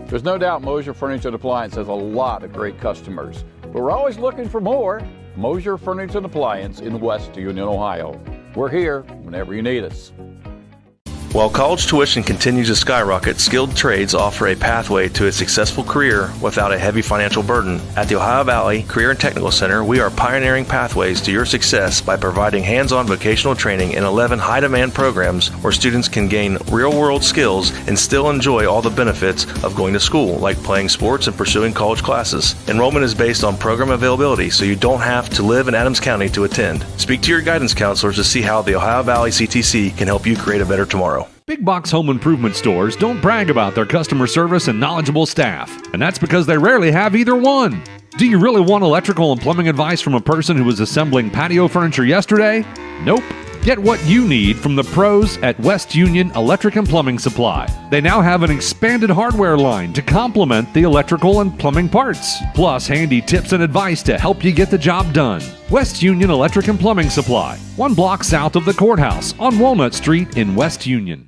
There's no doubt Mosier Furniture and Appliance has a lot of great customers, but we're always looking for more. Mosier Furniture and Appliance in West Union, Ohio. We're here whenever you need us. While college tuition continues to skyrocket, skilled trades offer a pathway to a successful career without a heavy financial burden. At the Ohio Valley Career and Technical Center, we are pioneering pathways to your success by providing hands-on vocational training in 11 high-demand programs where students can gain real-world skills and still enjoy all the benefits of going to school, like playing sports and pursuing college classes. Enrollment is based on program availability, so you don't have to live in Adams County to attend. Speak to your guidance counselors to see how the Ohio Valley CTC can help you create a better tomorrow. Big box home improvement stores don't brag about their customer service and knowledgeable staff, and that's because they rarely have either one. Do you really want electrical and plumbing advice from a person who was assembling patio furniture yesterday? Nope. Get what you need from the pros at West Union Electric and Plumbing Supply. They now have an expanded hardware line to complement the electrical and plumbing parts, plus handy tips and advice to help you get the job done. West Union Electric and Plumbing Supply, 1 block south of the courthouse on Walnut Street in West Union.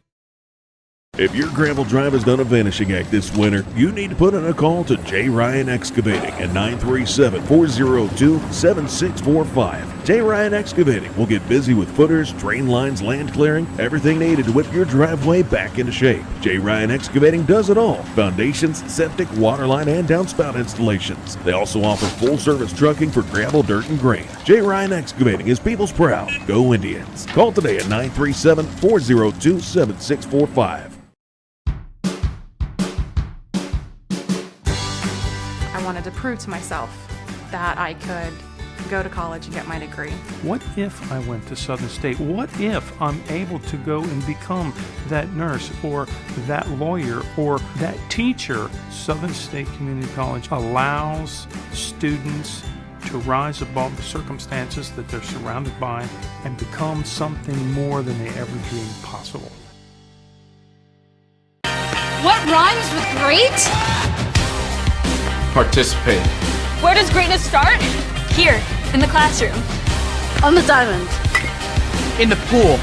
If your gravel drive has done a vanishing act this winter, you need to put in a call to J. Ryan Excavating at 937-402-7645. J. Ryan Excavating will get busy with footers, drain lines, land clearing, everything needed to whip your driveway back into shape. J. Ryan Excavating does it all: foundations, septic, water line, and downspout installations. They also offer full-service trucking for gravel, dirt, and grain. J. Ryan Excavating is people's proud. Go Indians. Call today at 937-402-7645. I wanted to prove to myself that I could go to college and get my degree. What if I went to Southern State? What if I'm able to go and become that nurse or that lawyer or that teacher? Southern State Community College allows students to rise above the circumstances that they're surrounded by and become something more than they ever dreamed possible. What rhymes with great? Participate. Where does greatness start? Here, in the classroom. On the diamond. In the pool.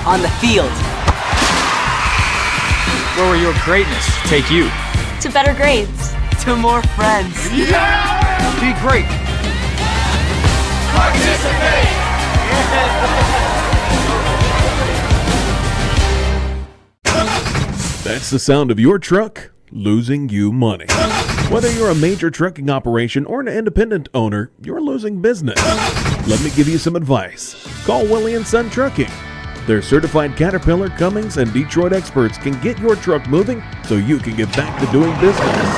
On the field. Where will your greatness take you? To better grades. To more friends. Yeah! Be great. Participate! That's the sound of your truck losing you money. Whether you're a major trucking operation or an independent owner, you're losing business. Let me give you some advice. Call Willie & Son Trucking. Their certified Caterpillar, Cummins, and Detroit experts can get your truck moving so you can get back to doing business.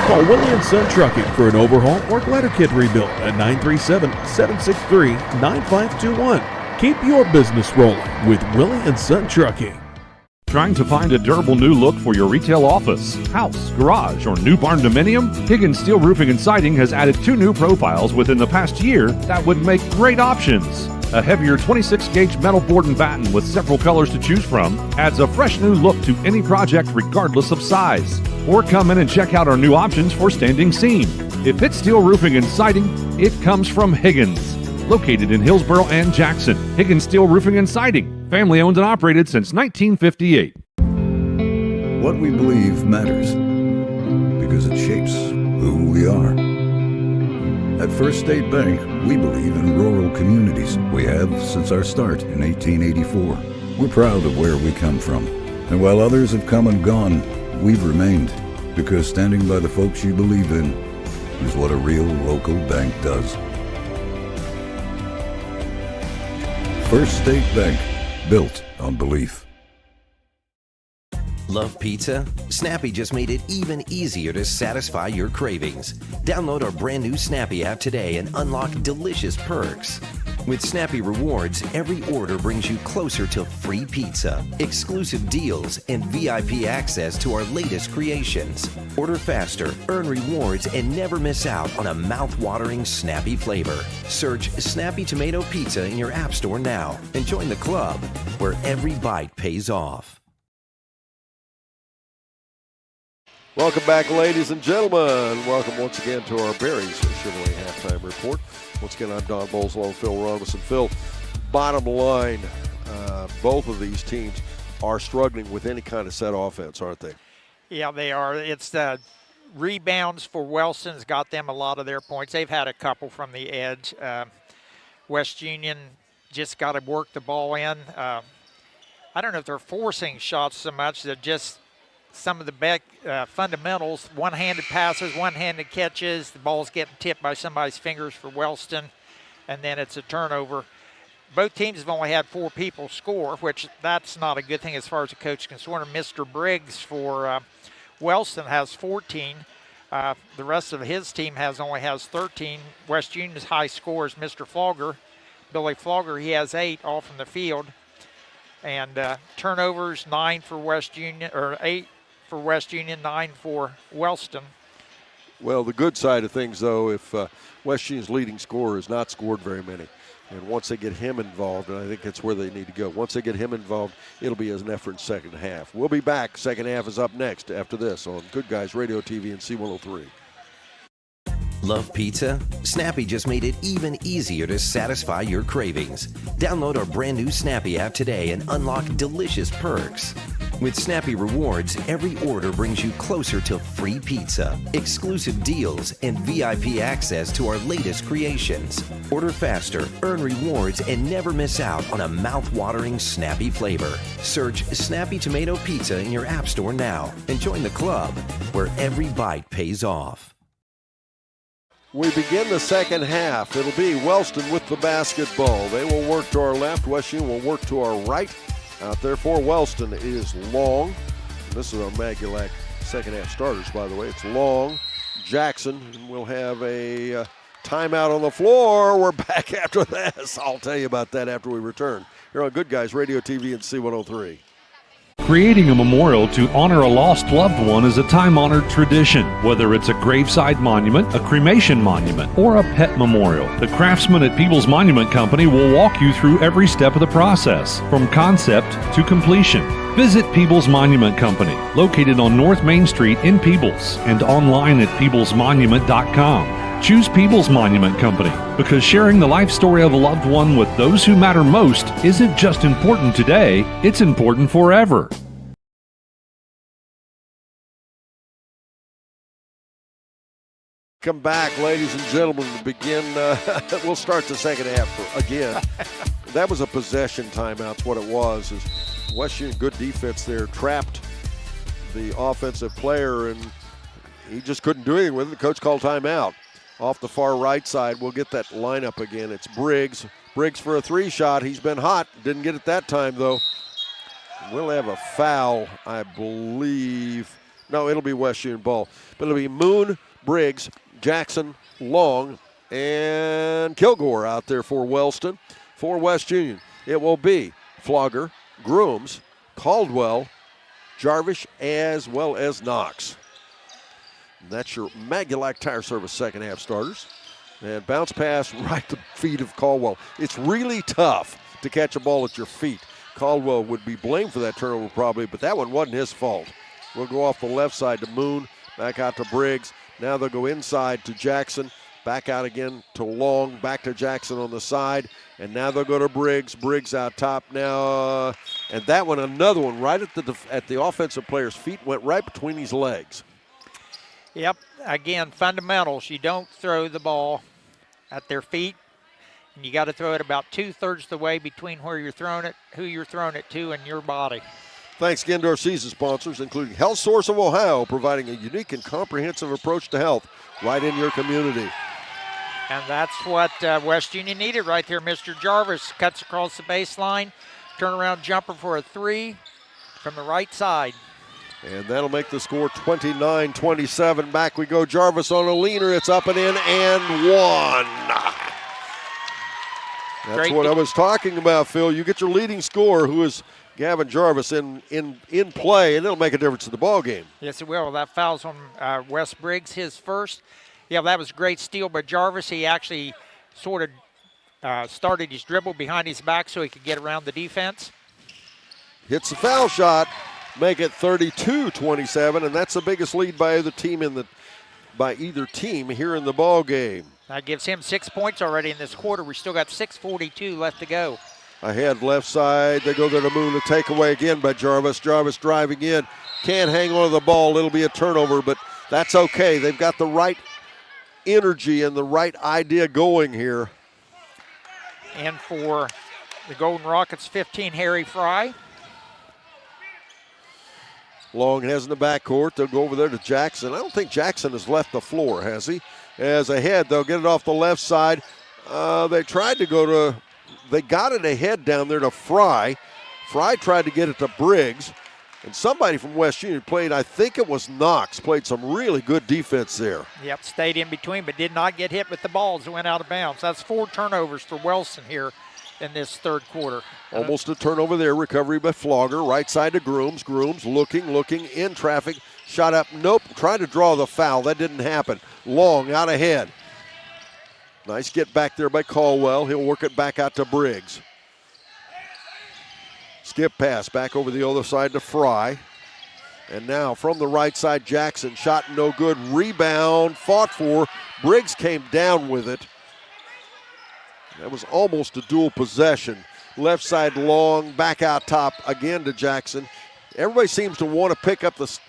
Call Willie & Son Trucking for an overhaul or glider kit rebuild at 937-763-9521. Keep your business rolling with Willie & Son Trucking. Trying to find a durable new look for your retail office, house, garage, or new barn dominium? Higgins Steel Roofing and Siding has added 2 new profiles within the past year that would make great options. A heavier 26-gauge metal board and batten with several colors to choose from adds a fresh new look to any project regardless of size. Or come in and check out our new options for standing seam. If it's steel roofing and siding, it comes from Higgins. Located in Hillsboro and Jackson, Higgins Steel Roofing and Siding. Family owned and operated since 1958. What we believe matters because it shapes who we are. At First State Bank, we believe in rural communities. We have since our start in 1884. We're proud of where we come from. And while others have come and gone, we've remained because standing by the folks you believe in is what a real local bank does. First State Bank, built on belief. Love pizza? Snappy just made it even easier to satisfy your cravings. Download our brand new Snappy app today and unlock delicious perks. With Snappy Rewards, every order brings you closer to free pizza, exclusive deals, and VIP access to our latest creations. Order faster, earn rewards, and never miss out on a mouth-watering Snappy flavor. Search Snappy Tomato Pizza in your app store now and join the club where every bite pays off. Welcome back, ladies and gentlemen. Welcome once again to our Barry's Chevrolet Halftime Report. Once again, I'm Don Bowles, along with Phil Robinson. Phil, bottom line, both of these teams are struggling with any kind of set offense, aren't they? Yeah, they are. It's the rebounds for Wellston's got them a lot of their points. They've had a couple from the edge. West Union just got to work the ball in. I don't know if they're forcing shots so much. They're just some of the fundamentals, one-handed passes, one-handed catches. The ball's getting tipped by somebody's fingers for Wellston, and then it's a turnover. Both teams have only had 4 people score, which that's not a good thing as far as the coach is concerned. Mr. Briggs for Wellston has 14. The rest of his team only has 13. West Union's high score is Mr. Flogger. Billy Flogger, he has 8 all from the field. And turnovers, 9 for West Union, or 8 for West Union, 9 for Wellston. Well, the good side of things, though, if West Union's leading scorer has not scored very many, and once they get him involved, and I think that's where they need to go. Once they get him involved, it'll be an effort in second half. We'll be back. Second half is up next after this on Good Guys Radio TV and C103. Love pizza? Snappy just made it even easier to satisfy your cravings. Download our brand new Snappy app today and unlock delicious perks. With Snappy Rewards, every order brings you closer to free pizza, exclusive deals, and VIP access to our latest creations. Order faster, earn rewards, and never miss out on a mouth-watering Snappy flavor. Search Snappy Tomato Pizza in your app store now and join the club where every bite pays off. We begin the second half. It'll be Wellston with the basketball. They will work to our left. West Union will work to our right. Out there for Wellston is Long. And this is our Magulac second half starters, by the way. It's Long, Jackson, and we'll have a timeout on the floor. We're back after this. I'll tell you about that after we return. Here on Good Guys Radio TV and C103. Creating a memorial to honor a lost loved one is a time-honored tradition. Whether it's a graveside monument, a cremation monument, or a pet memorial, the craftsmen at Peoples Monument Company will walk you through every step of the process, from concept to completion. Visit Peoples Monument Company, located on North Main Street in Peoples, and online at peoplesmonument.com. Choose Peoples Monument Company because sharing the life story of a loved one with those who matter most isn't just important today, it's important forever. Come back, ladies and gentlemen, to begin. We'll start the second half again. That was a possession timeout. What it was is West Union, good defense there, trapped the offensive player, and he just couldn't do anything with it. The coach called timeout. Off the far right side, we'll get that lineup again. It's Briggs. Briggs for a 3-shot. He's been hot. Didn't get it that time, though. We'll have a foul, I believe. No, it'll be West Union ball. But it'll be Moon, Briggs, Jackson, Long, and Kilgore out there for Wellston. For West Union, it will be Flogger, Grooms, Caldwell, Jarvis, as well as Knox. And that's your Magulac Tire Service second half starters. And bounce pass right to the feet of Caldwell. It's really tough to catch a ball at your feet. Caldwell would be blamed for that turnover probably, but that one wasn't his fault. We'll go off the left side to Moon, back out to Briggs. Now they'll go inside to Jackson, back out again to Long, back to Jackson on the side. And now they'll go to Briggs. Briggs out top now. And that one, another one, right at the offensive player's feet, went right between his legs. Yep, again, fundamentals. You don't throw the ball at their feet, and you got to throw it about 2/3 the way between where you're throwing it, who you're throwing it to, and your body. Thanks again to our season sponsors, including Health Source of Ohio, providing a unique and comprehensive approach to health right in your community. And that's what West Union needed right there. Mr. Jarvis cuts across the baseline, turnaround jumper for a 3 from the right side. And that'll make the score 29-27. Back we go. Jarvis on a leaner. It's up and in and one. That's what I was talking about, Phil. You get your leading scorer, who is Gavin Jarvis, in play, and it'll make a difference in the ball game. Yes, it will. That fouls on Wes Briggs, his first. Yeah, that was a great steal by Jarvis. He actually sort of started his dribble behind his back so he could get around the defense. Hits the foul shot. Make it 32-27, and that's the biggest lead by either team here in the ball game. That gives him 6 points already in this quarter. We still got 6:42 left to go. Ahead, left side. They go there to Moon. A takeaway again by Jarvis. Jarvis driving in. Can't hang on to the ball. It'll be a turnover, but that's okay. They've got the right energy and the right idea going here. And for the Golden Rockets, 15, Harry Fry. Long has in the backcourt. They'll go over there to Jackson. I don't think Jackson has left the floor, has he? As ahead, they'll get it off the left side. They tried to they got it ahead down there to Fry. Fry tried to get it to Briggs. And somebody from West Union played, I think it was Knox, played some really good defense there. Yep, stayed in between, but did not get hit with the balls that went out of bounds. That's 4 turnovers for Wellston here in this third quarter. Almost a turnover there. Recovery by Flogger. Right side to Grooms. Grooms looking in traffic. Shot up. Nope. Trying to draw the foul. That didn't happen. Long out ahead. Nice get back there by Caldwell. He'll work it back out to Briggs. Skip pass back over the other side to Fry. And now from the right side, Jackson. Shot no good. Rebound. Fought for. Briggs came down with it. That was almost a dual possession. Left side Long, back out top again to Jackson. Everybody seems to want to pick up the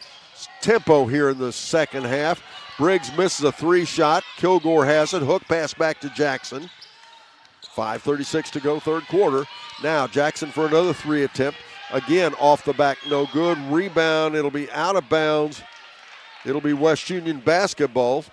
tempo here in the second half. Briggs misses a 3 shot. Kilgore has it. Hook pass back to Jackson. 5:36 to go, third quarter. Now Jackson for another 3 attempt. Again, off the back, no good. Rebound, it'll be out of bounds. It'll be West Union basketball.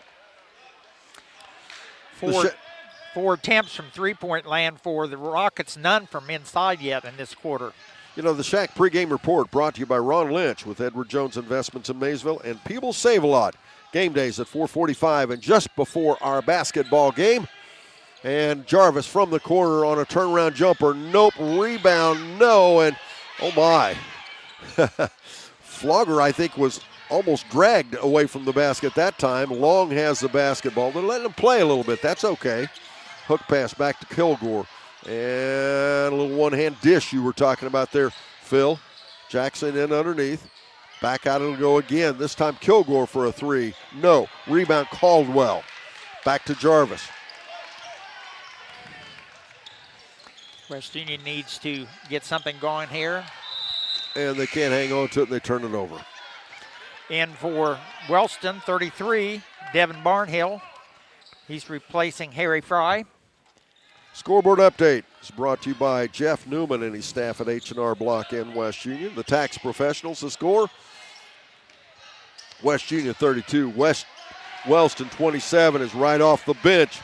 4 attempts from three-point land for the Rockets, none from inside yet in this quarter. You know, the Shack pregame report brought to you by Ron Lynch with Edward Jones Investments in Maysville and People Save a Lot. Game days at 4:45 and just before our basketball game. And Jarvis from the corner on a turnaround jumper. Nope. Rebound, no. And oh my. Flogger, I think, was almost dragged away from the basket that time. Long has the basketball. They're letting him play a little bit. That's okay. Hook pass back to Kilgore. And a little one-hand dish you were talking about there, Phil. Jackson in underneath. Back out it'll go again. This time Kilgore for a 3. No. Rebound Caldwell. Back to Jarvis. West Union needs to get something going here. And they can't hang on to it, and they turn it over. And for Wellston, 33, Devin Barnhill. He's replacing Harry Fry. Scoreboard update is brought to you by Jeff Newman and his staff at H&R Block in West Union. The tax professionals, the score. West Union 32. Wellston 27 is right off the bench.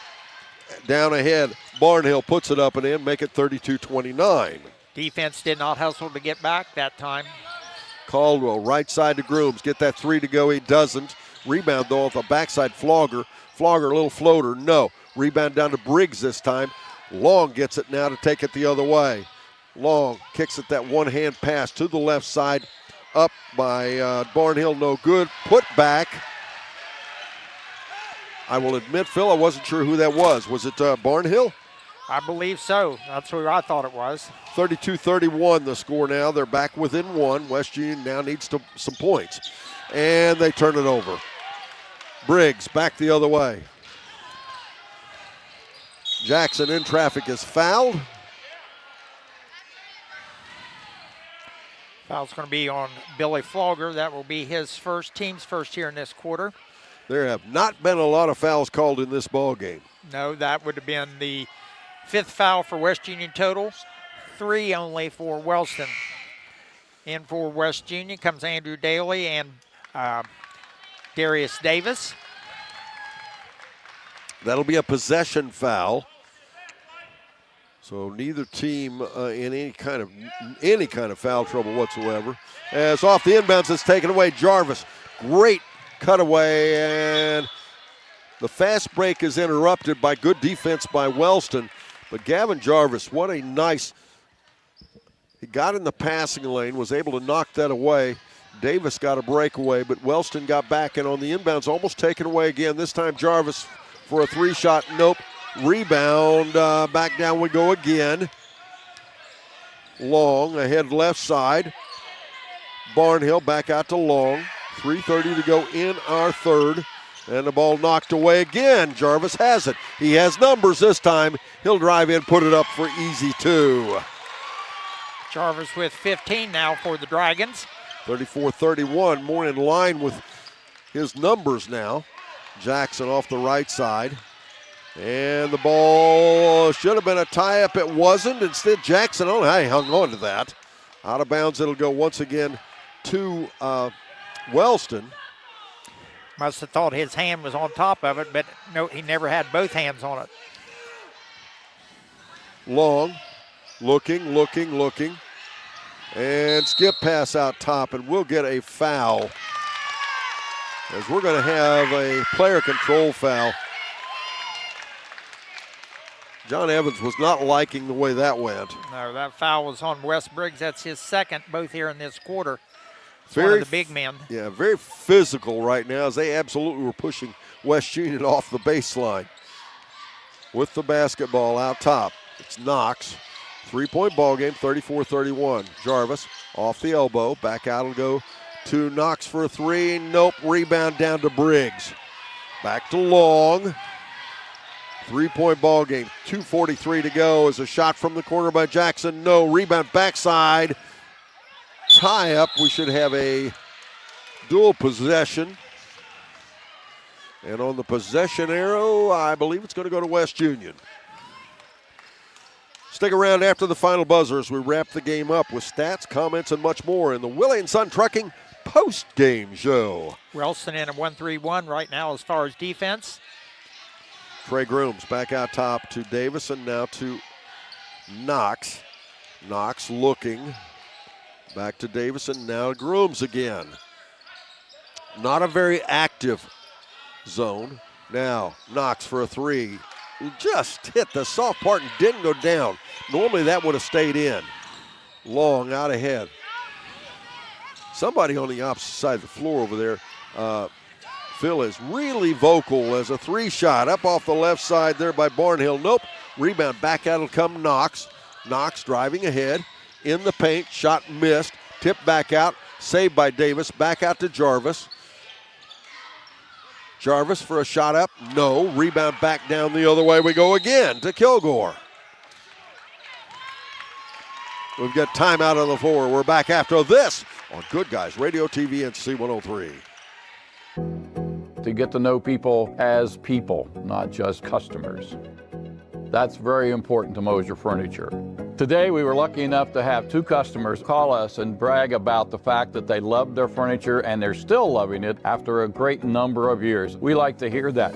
Down ahead, Barnhill puts it up and in, make it 32-29. Defense did not hustle to get back that time. Caldwell, right side to Grooms. Get that 3 to go. He doesn't. Rebound, though, off the backside, Flogger. Flogger, a little floater. No. Rebound down to Briggs this time. Long gets it now to take it the other way. Long kicks it that one-hand pass to the left side. Up by Barnhill, no good. Put back. I will admit, Phil, I wasn't sure who that was. Was it Barnhill? I believe so. That's who I thought it was. 32-31 the score now. They're back within one. West Union now needs some points. And they turn it over. Briggs back the other way. Jackson in traffic is fouled. Foul's going to be on Billy Flogger. That will be his team's first here in this quarter. There have not been a lot of fouls called in this ball game. No, that would have been the 5th foul for West Union total. 3 only for Wellston. In for West Union comes Andrew Daly and Darius Davis. That'll be a possession foul. So neither team in any kind of foul trouble whatsoever. As off the inbounds, it's taken away. Jarvis, great cutaway, and the fast break is interrupted by good defense by Wellston. But Gavin Jarvis, what a nice, he got in the passing lane, was able to knock that away. Davis got a breakaway, but Wellston got back, and on the inbounds, almost taken away again. This time Jarvis for a 3-shot, nope. Rebound, back down we go again. Long ahead left side. Barnhill back out to Long. 3:30 to go in our third. And the ball knocked away again. Jarvis has it. He has numbers this time. He'll drive in, put it up for easy 2. Jarvis with 15 now for the Dragons. 34-31, more in line with his numbers now. Jackson off the right side. And the ball should have been a tie-up. It wasn't. Instead, Jackson hung on to that. Out of bounds, it'll go once again to Wellston. Must have thought his hand was on top of it, but no, he never had both hands on it. Long, looking. And skip pass out top, and we'll get a foul. As we're going to have a player control foul. John Evans was not liking the way that went. No, that foul was on Wes Briggs. That's his second, both here in this quarter. One of the big men. Yeah, very physical right now as they absolutely were pushing West Union off the baseline. With the basketball out top, it's Knox. 3-point ball game, 34-31. Jarvis off the elbow, back out will go to Knox for a 3. Nope, rebound down to Briggs. Back to Long. 3-point ball game, 2:43 to go. As a shot from the corner by Jackson. No, rebound backside. Tie up. We should have a dual possession. And on the possession arrow, I believe it's going to go to West Union. Stick around after the final buzzer as we wrap the game up with stats, comments, and much more in the Willie & Son Trucking post-game show. Wellston in a 1-3-1 right now as far as defense. Trey Grooms back out top to Davison, now to Knox. Knox looking. Back to Davison, now to Grooms again. Not a very active zone. Now Knox for a 3. He just hit the soft part and didn't go down. Normally that would have stayed in. Long out ahead. Somebody on the opposite side of the floor over there. Phil is really vocal as a 3-shot up off the left side there by Barnhill. Nope. Rebound back out will come Knox. Knox driving ahead in the paint. Shot missed. Tipped back out. Saved by Davis. Back out to Jarvis. Jarvis for a shot up. No. Rebound back down the other way we go again to Kilgore. We've got timeout on the floor. We're back after this on Good Guys Radio TV and C103. To get to know people as people, not just customers. That's very important to Mosier Furniture. Today, we were lucky enough to have 2 customers call us and brag about the fact that they loved their furniture and they're still loving it after a great number of years. We like to hear that.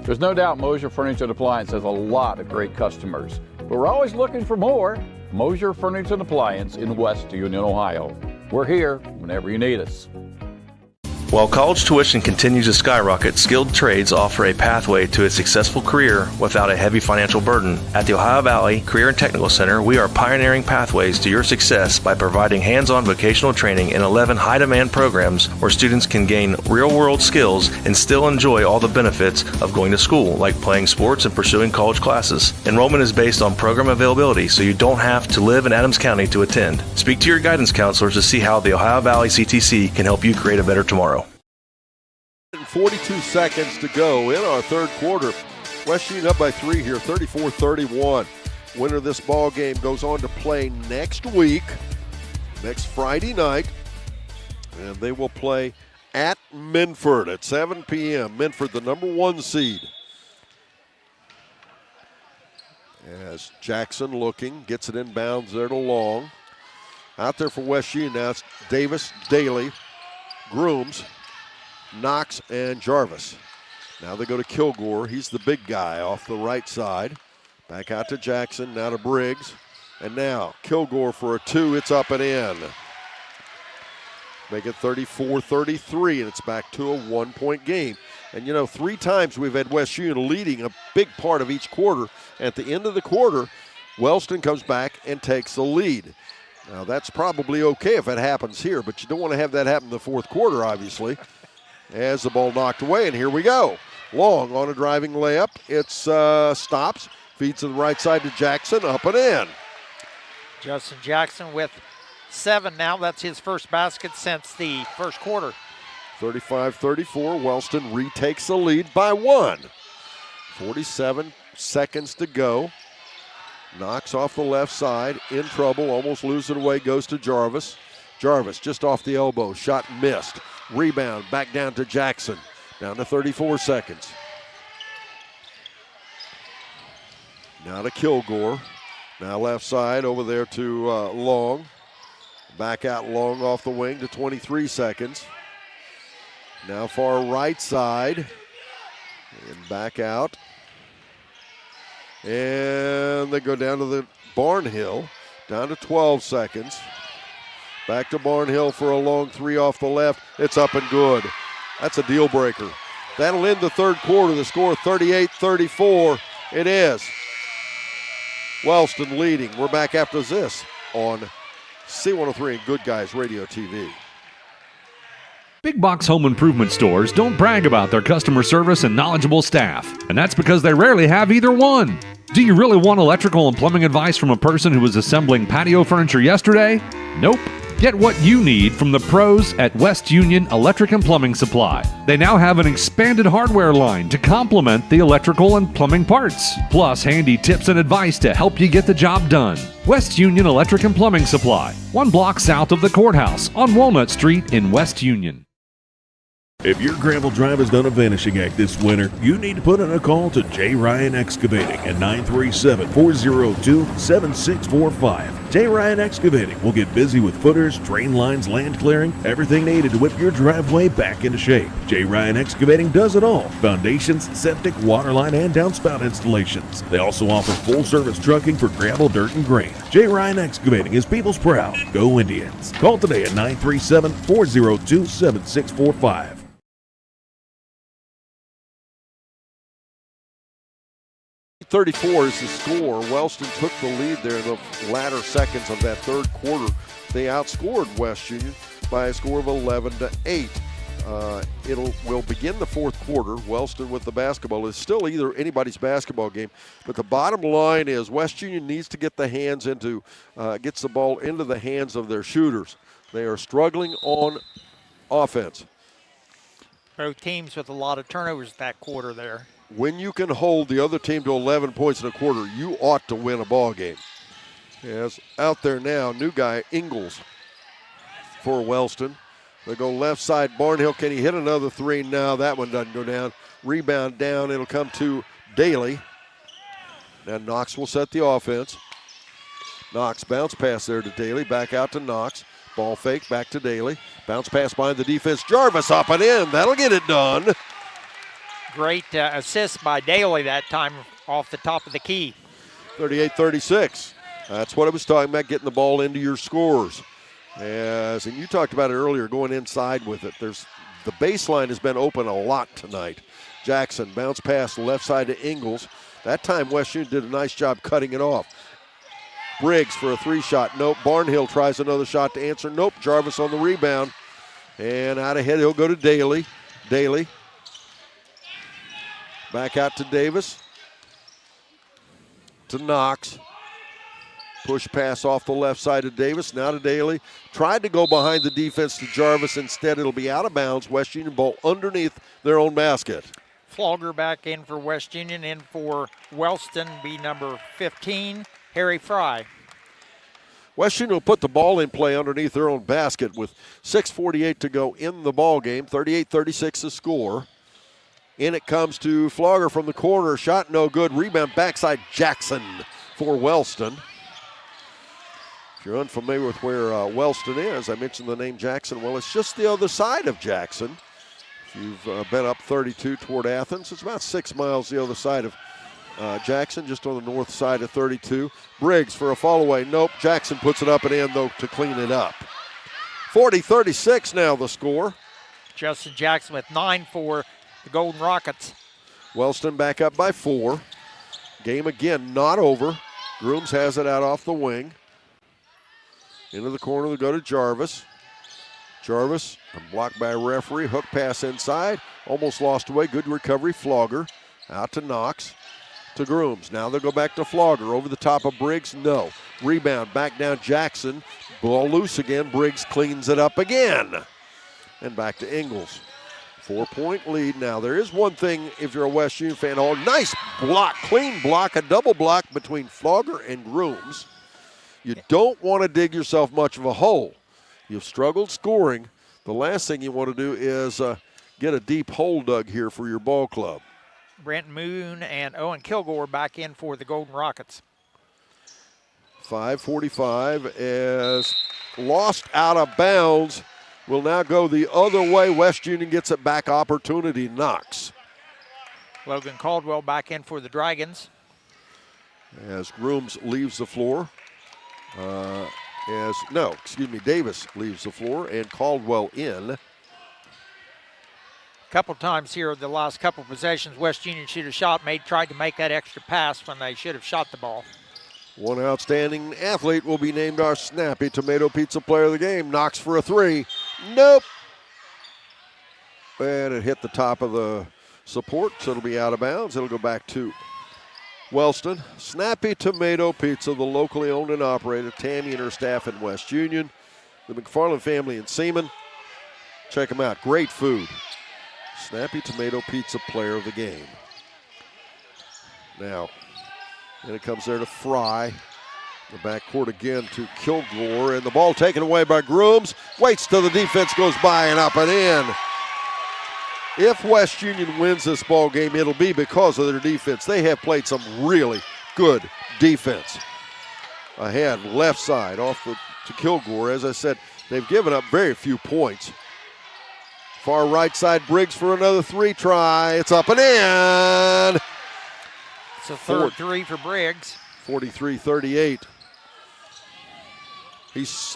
There's no doubt Mosier Furniture and Appliance has a lot of great customers, but we're always looking for more. Mosier Furniture and Appliance in West Union, Ohio. We're here whenever you need us. While college tuition continues to skyrocket, skilled trades offer a pathway to a successful career without a heavy financial burden. At the Ohio Valley Career and Technical Center, we are pioneering pathways to your success by providing hands-on vocational training in 11 high-demand programs where students can gain real-world skills and still enjoy all the benefits of going to school, like playing sports and pursuing college classes. Enrollment is based on program availability, so you don't have to live in Adams County to attend. Speak to your guidance counselors to see how the Ohio Valley CTC can help you create a better tomorrow. 42 seconds to go in our third quarter. West Union up by 3 here, 34-31. Winner of this ball game goes on to play next week, next Friday night, and they will play at Minford at 7 p.m. Minford, the number 1 seed. As Jackson looking, gets it inbounds there to Long. Out there for West Union now, it's Davis, Daly, Grooms, Knox, and Jarvis. Now they go to Kilgore. He's the big guy off the right side. Back out to Jackson, now to Briggs. And now Kilgore for a 2. It's up and in. Make it 34-33, and it's back to a 1-point game. And, 3 times we've had West Union leading a big part of each quarter. At the end of the quarter, Wellston comes back and takes the lead. Now, that's probably okay if it happens here, but you don't want to have that happen in the fourth quarter, obviously. As the ball knocked away, and here we go. Long on a driving layup. It's stops, feeds to the right side to Jackson, up and in. Justin Jackson with 7 now. That's his first basket since the first quarter. 35-34, Wellston retakes the lead by 1. 47 seconds to go. Knocks off the left side, in trouble, almost loses it away, goes to Jarvis. Jarvis just off the elbow, shot missed. Rebound, back down to Jackson. Down to 34 seconds. Now to Kilgore. Now left side over there to Long. Back out Long off the wing to 23 seconds. Now far right side. And back out. And they go down to the Barnhill. Down to 12 seconds. Back to Barnhill for a long 3 off the left. It's up and good. That's a deal breaker. That'll end the third quarter. The score 38-34. It is. Wellston leading. We're back after this on C103 and Good Guys Radio TV. Big box home improvement stores don't brag about their customer service and knowledgeable staff, and that's because they rarely have either one. Do you really want electrical and plumbing advice from a person who was assembling patio furniture yesterday? Nope. Get what you need from the pros at West Union Electric and Plumbing Supply. They now have an expanded hardware line to complement the electrical and plumbing parts, plus handy tips and advice to help you get the job done. West Union Electric and Plumbing Supply, 1 block south of the courthouse on Walnut Street in West Union. If your gravel drive has done a vanishing act this winter, you need to put in a call to J. Ryan Excavating at 937-402-7645. J. Ryan Excavating will get busy with footers, drain lines, land clearing, everything needed to whip your driveway back into shape. J. Ryan Excavating does it all: foundations, septic, waterline, and downspout installations. They also offer full-service trucking for gravel, dirt, and grain. J. Ryan Excavating is people's proud. Go Indians. Call today at 937-402-7645. 34 is the score. Wellston took the lead there in the latter seconds of that third quarter. They outscored West Union by a score of 11-8. We'll begin the fourth quarter. Wellston with the basketball. It's still either anybody's basketball game, but the bottom line is West Union needs to get the hands into, gets the ball into the hands of their shooters. They are struggling on offense. Both teams with a lot of turnovers that quarter there. When you can hold the other team to 11 points in a quarter, you ought to win a ball game. Yes, out there now, new guy, Ingles for Wellston. They go left side, Barnhill. Can he hit another 3? No, that one doesn't go down. Rebound down, it'll come to Daly. Now Knox will set the offense. Knox, bounce pass there to Daly, back out to Knox. Ball fake, back to Daly. Bounce pass behind the defense. Jarvis up and in, that'll get it done. Great assist by Daly that time off the top of the key. 38-36. That's what I was talking about, getting the ball into your scores. And you talked about it earlier, going inside with it. There's the baseline has been open a lot tonight. Jackson bounce pass left side to Ingles. That time West Union did a nice job cutting it off. Briggs for a 3-shot. Nope. Barnhill tries another shot to answer. Nope. Jarvis on the rebound. And out ahead he'll go to Daly. Daly. Back out to Davis. To Knox. Push pass off the left side to Davis. Now to Daly. Tried to go behind the defense to Jarvis. Instead, it'll be out of bounds. West Union ball underneath their own basket. Flogger back in for West Union. In for Wellston, be number 15, Harry Fry. West Union will put the ball in play underneath their own basket with 6:48 to go in the ball game. 38-36 the score. In it comes to Flogger from the corner. Shot no good. Rebound backside Jackson for Wellston. If you're unfamiliar with where Wellston is, I mentioned the name Jackson. Well, it's just the other side of Jackson. If you've been up 32 toward Athens, it's about 6 miles the other side of Jackson, just on the north side of 32. Briggs for a fall away. Nope. Jackson puts it up and in, though, to clean it up. 40-36 now the score. Justin Jackson with 9 for the Golden Rockets. Wellston back up by 4. Game again not over. Grooms has it out off the wing. Into the corner they go to Jarvis. Jarvis blocked by a referee. Hook pass inside. Almost lost away. Good recovery. Flogger out to Knox. To Grooms. Now they'll go back to Flogger. Over the top of Briggs. No. Rebound. Back down Jackson. Ball loose again. Briggs cleans it up again. And back to Ingles. 4-point lead. Now there is one thing if you're a West Union fan. Oh, nice block. Clean block. A double block between Flogger and Grooms. You don't want to dig yourself much of a hole. You've struggled scoring. The last thing you want to do is get a deep hole dug here for your ball club. Brent Moon and Owen Kilgore back in for the Golden Rockets. 5:45 as lost out of bounds. Will now go the other way. West Union gets it back. Opportunity. Knox. Logan Caldwell back in for the Dragons. As Grooms leaves the floor. Davis leaves the floor and Caldwell in. Couple times here the last couple possessions, West Union should have shot, tried to make that extra pass when they should have shot the ball. One outstanding athlete will be named our Snappy Tomato Pizza Player of the Game. Knox for a 3. Nope. And it hit the top of the support, so it'll be out of bounds. It'll go back to Wellston. Snappy Tomato Pizza, the locally owned and operated. Tammy and her staff in West Union. The McFarland family in Seaman. Check them out. Great food. Snappy Tomato Pizza Player of the Game. Now, and it comes there to Fry. The backcourt again to Kilgore. And the ball taken away by Grooms. Waits till the defense goes by and up and in. If West Union wins this ball game, it'll be because of their defense. They have played some really good defense. Ahead, left side, off to Kilgore. As I said, they've given up very few points. Far right side, Briggs for another 3 try. It's up and in. It's a third 3 for Briggs. 43-38.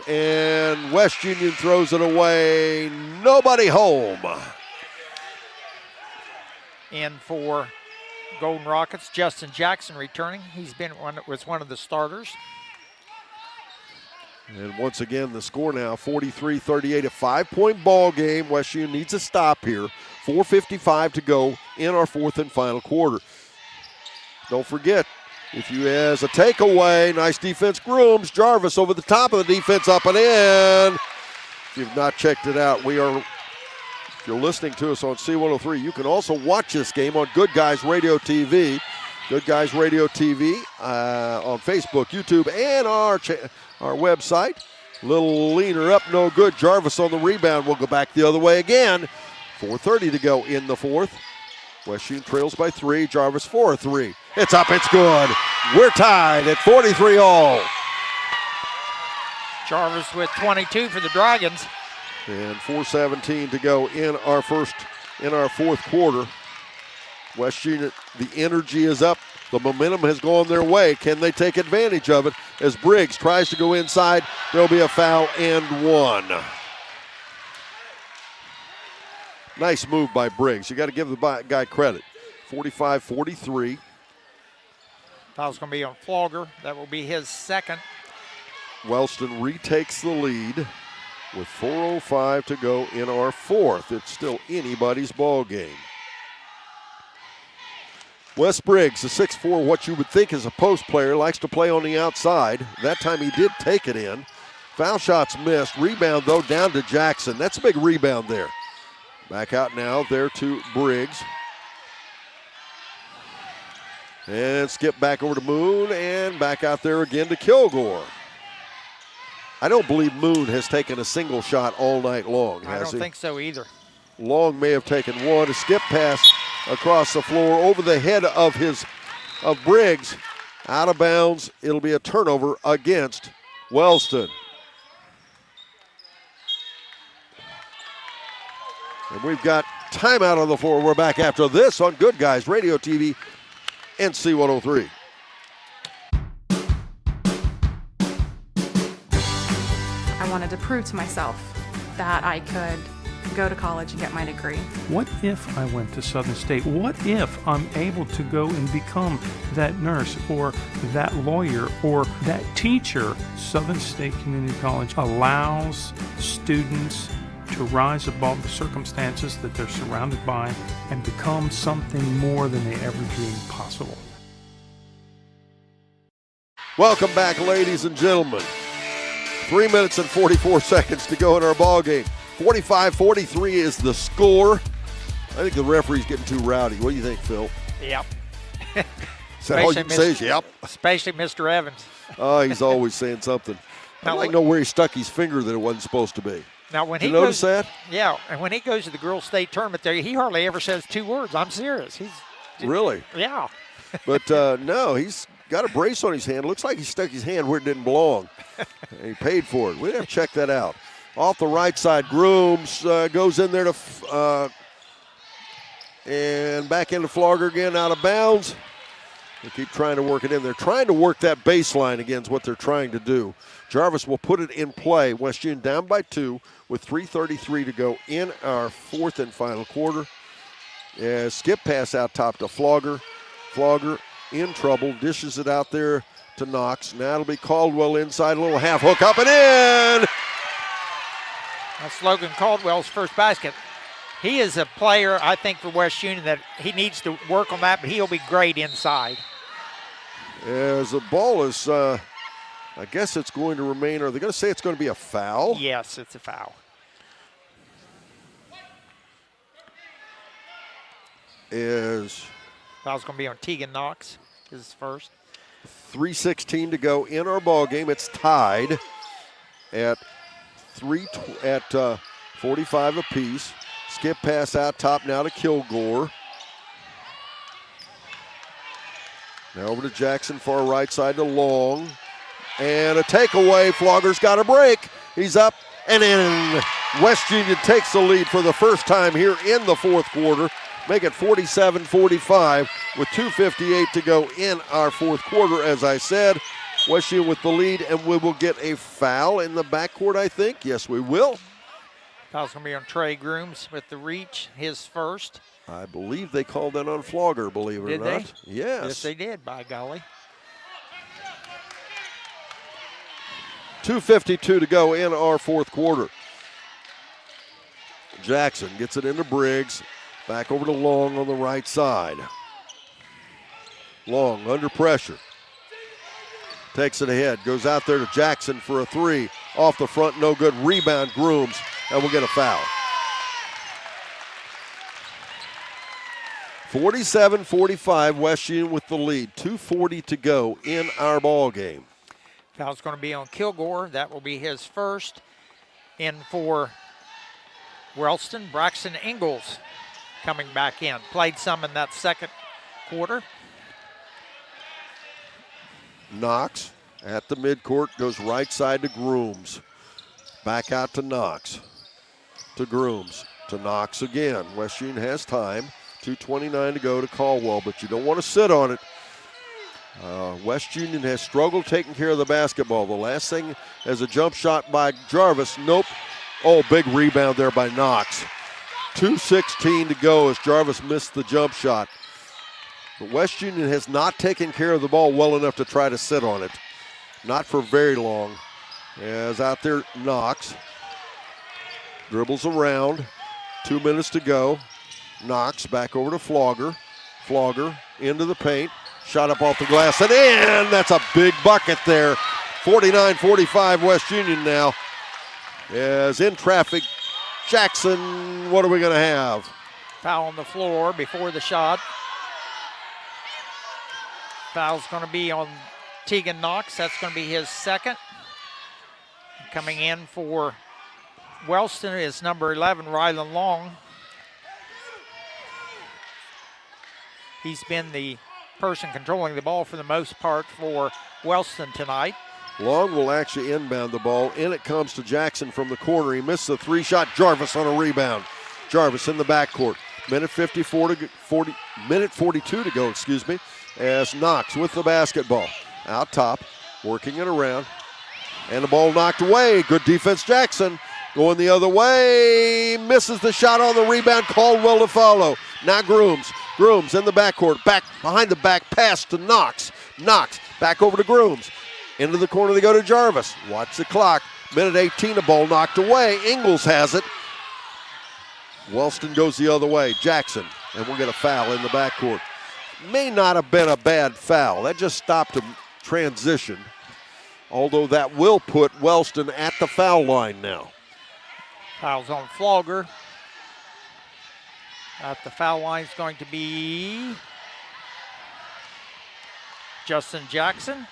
And West Union throws it away. Nobody home. In for Golden Rockets, Justin Jackson returning. Was one of the starters. And once again, the score now, 43-38, a 5-point ball game. West Union needs a stop here. 4:55 to go in our 4th and final quarter. Don't forget, if you as a takeaway, nice defense, Grooms. Jarvis over the top of the defense, up and in. If you've not checked it out, if you're listening to us on C103, you can also watch this game on Good Guys Radio TV. Good Guys Radio TV on Facebook, YouTube, and our website. Little leaner up, no good. Jarvis on the rebound. We'll go back the other way again. 4:30 to go in the 4th. West Union trails by 3. Jarvis for a 3. It's up, it's good. We're tied at 43 all. Jarvis with 22 for the Dragons. And 4:17 to go in our 4th quarter. West Union, the energy is up. The momentum has gone their way. Can they take advantage of it? As Briggs tries to go inside, there'll be a foul and 1. Nice move by Briggs. You got to give the guy credit. 45-43. Foul's going to be on Flogger. That will be his second. Wellston retakes the lead with 4:05 to go in our fourth. It's still anybody's ball game. Wes Briggs, a 6'4", what you would think is a post player, likes to play on the outside. That time he did take it in. Foul shots missed. Rebound, though, down to Jackson. That's a big rebound there. Back out now there to Briggs. And skip back over to Moon, and back out there again to Kilgore. I don't believe Moon has taken a single shot all night long, has he? I don't think so either. Long may have taken one. A skip pass across the floor over the head of Briggs. Out of bounds. It'll be a turnover against Wellston. And we've got timeout on the floor. We're back after this on Good Guys Radio TV, NC 103. I wanted to prove to myself that I could go to college and get my degree. What if I went to Southern State? What if I'm able to go and become that nurse or that lawyer or that teacher? Southern State Community College allows students to rise above the circumstances that they're surrounded by and become something more than they ever dreamed possible. Welcome back, ladies and gentlemen. 3 minutes and 44 seconds to go in our ball game. 45-43 is the score. I think the referee's getting too rowdy. What do you think, Phil? Yep. Is that all you can say is yep? Especially Mr. Evans. Oh, he's always saying something. I'd like to know where he stuck his finger that it wasn't supposed to be. Now, when Did you notice that? Yeah, and when he goes to the girls' state tournament there, he hardly ever says two words. I'm serious. Really? Yeah. But no, he's got a brace on his hand. Looks like he stuck his hand where it didn't belong. And he paid for it. We'd have to check that out. Off the right side, Grooms goes in there to and back into Flogger again, out of bounds. They keep trying to work it in. They're trying to work that baseline again is what they're trying to do. Jarvis will put it in play. West Union down by 2 with 3:33 to go in our fourth and final quarter. Skip pass out top to Flogger. Flogger in trouble, dishes it out there to Knox. Now it'll be Caldwell inside, a little half hook up and in. That's Logan Caldwell's first basket. He is a player, I think, for West Union that he needs to work on that, but he'll be great inside. As the ball is, I guess it's going to remain, are they going to say it's going to be a foul? Yes, it's a foul. Foul's going to be on Tegan Knox, his first. 3:16 to go in our ball game. It's tied at 45 apiece. Skip pass out top now to Kilgore. Now over to Jackson, far right side to Long. And a takeaway. Flogger's got a break. He's up and in. West Union takes the lead for the first time here in the fourth quarter. Make it 47-45 with 2:58 to go in our fourth quarter. As I said, West Union with the lead, and we will get a foul in the backcourt, I think. Yes, we will. Foul's going to be on Trey Grooms with the reach, his first. I believe they called that on Flogger, believe it or not. Did they? Yes. Yes, they did, by golly. 2:52 to go in our fourth quarter. Jackson gets it into Briggs. Back over to Long on the right side. Long under pressure. Takes it ahead. Goes out there to Jackson for a three. Off the front, no good. Rebound, Grooms, and we'll get a foul. 47-45, West Union with the lead. 2:40 to go in our ball game. Foul's going to be on Kilgore. That will be his first. In for Wellston, Braxton Ingalls coming back in. Played some in that second quarter. Knox at the midcourt, goes right side to Grooms. Back out to Knox. To Grooms. To Knox again. West Union has time. 2:29 to go to Caldwell, but you don't want to sit on it. West Union has struggled taking care of the basketball. The last thing is a jump shot by Jarvis. Nope. Oh, big rebound there by Knox. 2:16 to go as Jarvis missed the jump shot. But West Union has not taken care of the ball well enough to try to sit on it. Not for very long. As out there, Knox dribbles around. 2 minutes to go. Knox back over to Flogger. Flogger into the paint. Shot up off the glass and in. That's a big bucket there. 49-45 West Union now. As in traffic, Jackson, what are we going to have? Foul on the floor before the shot. Foul's going to be on Tegan Knox. That's going to be his second. Coming in for Wellston is number 11, Rylan Long. He's been the person controlling the ball for the most part for Wellston tonight. Long will actually inbound the ball. In it comes to Jackson from the corner. He missed the three-shot. Jarvis on a rebound. Jarvis in the backcourt. Minute 42 to go, as Knox with the basketball. Out top, working it around. And the ball knocked away. Good defense, Jackson. Going the other way. Misses the shot on the rebound. Caldwell to follow. Now Grooms. Grooms in the backcourt. Back behind the back pass to Knox. Knox back over to Grooms. Into the corner they go to Jarvis. Watch the clock. Minute 18, the ball knocked away. Ingles has it. Wellston goes the other way. Jackson. And we'll get a foul in the backcourt. May not have been a bad foul. That just stopped a transition. Although that will put Wellston at the foul line now. Foul's on Flogger. At the foul line is going to be Justin Jackson.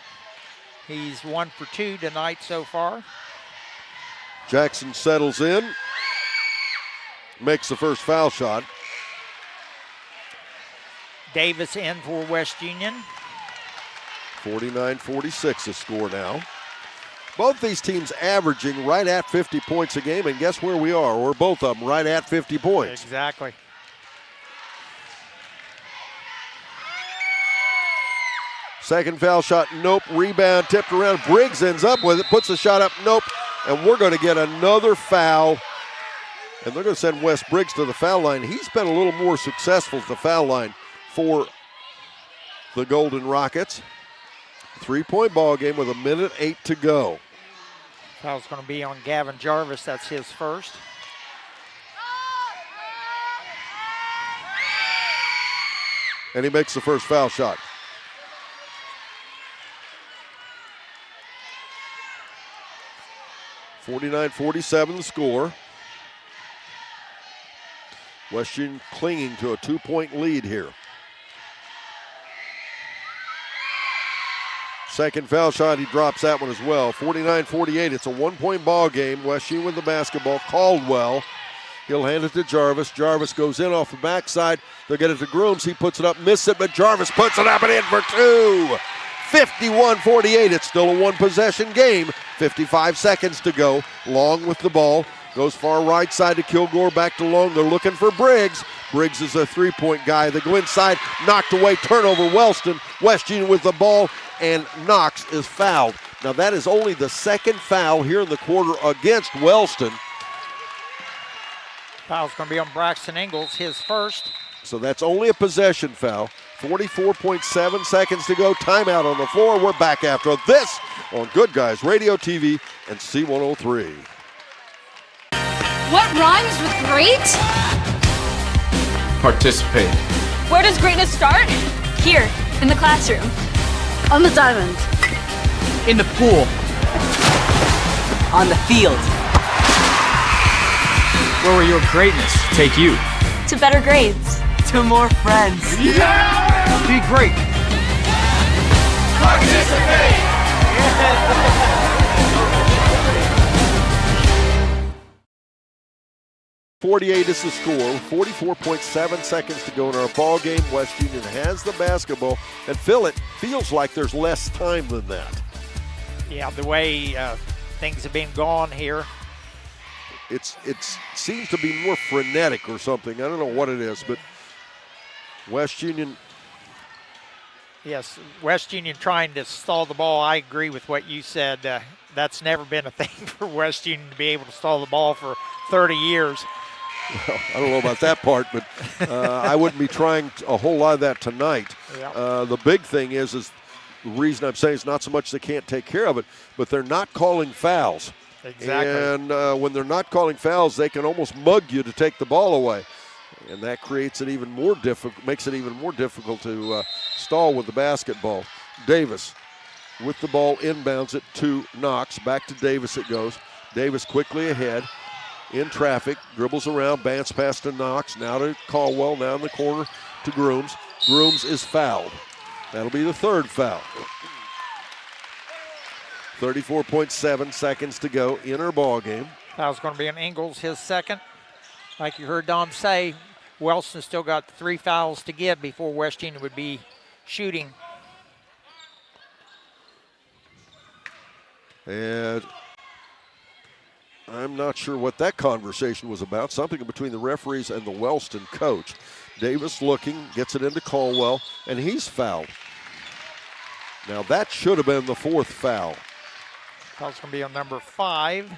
He's 1 for 2 tonight so far. Jackson settles in. Makes the first foul shot. Davis in for West Union. 49-46 the score now. Both these teams averaging right at 50 points a game, and guess where we are? We're both of them right at 50 points. Exactly. Second foul shot, nope. Rebound tipped around. Briggs ends up with it, puts the shot up, nope. And we're going to get another foul. And they're going to send Wes Briggs to the foul line. He's been a little more successful at the foul line for the Golden Rockets. 3-point ball game with 1:08 to go. Foul's going to be on Gavin Jarvis. That's his first. And he makes the first foul shot. (49-47) the score. West Union clinging to a 2-point lead here. Second foul shot, he drops that one as well. 49-48, it's a 1-point ball game. West Union with the basketball. Caldwell, he'll hand it to Jarvis. Jarvis goes in off the backside. They'll get it to Grooms. He puts it up, misses it, but Jarvis puts it up and in for two. 51-48, it's still a one-possession game. 55 seconds to go. Long with the ball. Goes far right side to Kilgore, back to Long. They're looking for Briggs. Briggs is a three-point guy. They go inside, knocked away, turnover, Wellston. West Union with the ball, and Knox is fouled. Now that is only the second foul here in the quarter against Wellston. Foul's going to be on Braxton Ingles, his first. So that's only a possession foul. 44.7 seconds to go. Timeout on the floor. We're back after this on Good Guys Radio TV and C103. What rhymes with great? Participate. Where does greatness start? Here, in the classroom. On the diamond. In the pool. On the field. Where will your greatness take you? To better grades. To more friends. Yeah! Be great. Participate! 48 is the score. 44.7 seconds to go in our ball game. West Union has the basketball, and Phil, it feels like there's less time than that. Yeah, the way things have been gone here. It seems to be more frenetic or something. I don't know what it is, but West Union. Yes, West Union trying to stall the ball. I agree with what you said. That's never been a thing for West Union to be able to stall the ball for 30 years. Well, I don't know about that part, but I wouldn't be trying a whole lot of that tonight. Yeah. The big thing is the reason I'm saying is not so much they can't take care of it, but they're not calling fouls. Exactly. And when they're not calling fouls, they can almost mug you to take the ball away. And that creates it even more difficult, makes it even more difficult to stall with the basketball. Davis with the ball inbounds it to Knox. Back to Davis it goes. Davis quickly ahead in traffic, dribbles around, bounce pass to Knox. Now to Caldwell, now in the corner to Grooms. Grooms is fouled. That'll be the third foul. 34.7 seconds to go in our ball game. Foul's going to be on Ingles, his second. Like you heard Don say, Wellston still got 3 fouls to get before West Union would be shooting. And I'm not sure what that conversation was about. Something between the referees and the Wellston coach. Davis looking, gets it into Caldwell, and he's fouled. Now that should have been the 4th foul. Foul's going to be on number 5.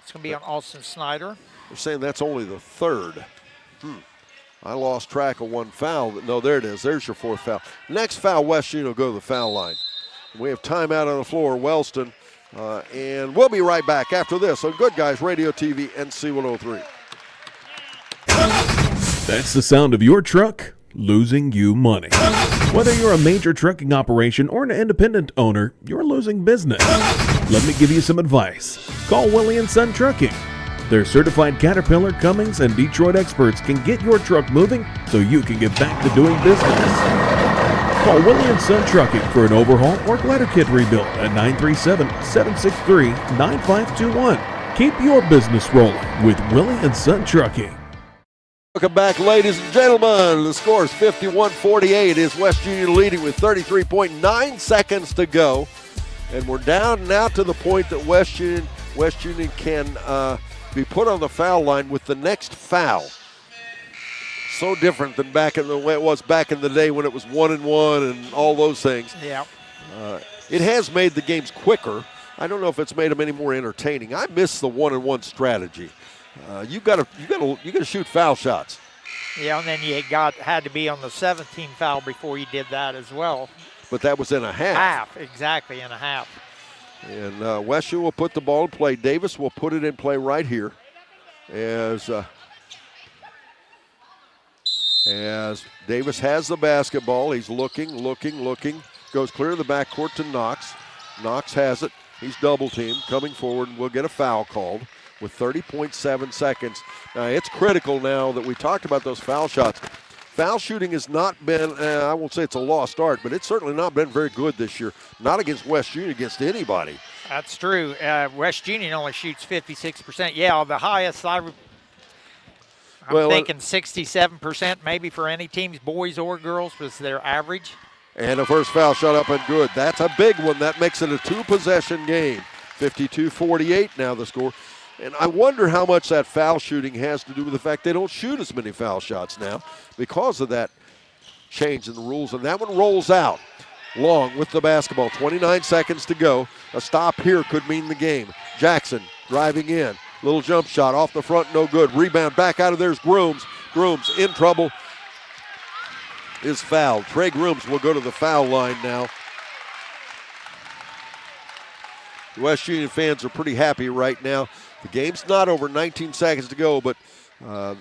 It's going to be on Austin Snyder. They're saying that's only the 3rd. I lost track of 1 foul. No, there it is. There's your 4th foul. Next foul, West Union will go to the foul line. We have timeout on the floor, Wellston. And we'll be right back after this on Good Guys Radio TV NC 103. That's the sound of your truck losing you money. Whether you're a major trucking operation or an independent owner, you're losing business. Let me give you some advice. Call Willie & Son Trucking. Their certified Caterpillar, Cummins, and Detroit experts can get your truck moving so you can get back to doing business. Call Willie & Son Trucking for an overhaul or glider kit rebuild at 937-763-9521. Keep your business rolling with Willie & Son Trucking. Welcome back, ladies and gentlemen. The score is 51-48. Is West Union leading with 33.9 seconds to go. And we're down now to the point that West Union can be put on the foul line with the next foul. So different than back in the way it was back in the day when it was 1-1 and all those things. Yeah. It has made the games quicker. I don't know if it's made them any more entertaining. I miss the 1-1 strategy. You got to shoot foul shots. Yeah, and then you had to be on the 17th foul before you did that as well. But that was in a half. Exactly, in a half. And West Union will put the ball in play. Davis will put it in play right here as Davis has the basketball. He's looking, goes clear of the backcourt to Knox. Knox has it. He's double teamed, coming forward, and we'll get a foul called with 30.7 seconds. Now, it's critical now that we talked about those foul shots. Foul shooting has not been, I won't say it's a lost art, but it's certainly not been very good this year. Not against West Union, against anybody. That's true. West Union only shoots 56%. Yeah, the highest I'm thinking 67% maybe for any teams, boys or girls, was their average. And a first foul shot up and good. That's a big one. That makes it a 2-possession game. 52-48 now the score. And I wonder how much that foul shooting has to do with the fact they don't shoot as many foul shots now because of that change in the rules. And that one rolls out. Long with the basketball. 29 seconds to go. A stop here could mean the game. Jackson driving in. Little jump shot off the front, no good. Rebound back out of there's Grooms. Grooms in trouble. Is fouled. Trey Grooms will go to the foul line now. The West Union fans are pretty happy right now. The game's not over, 19 seconds to go, but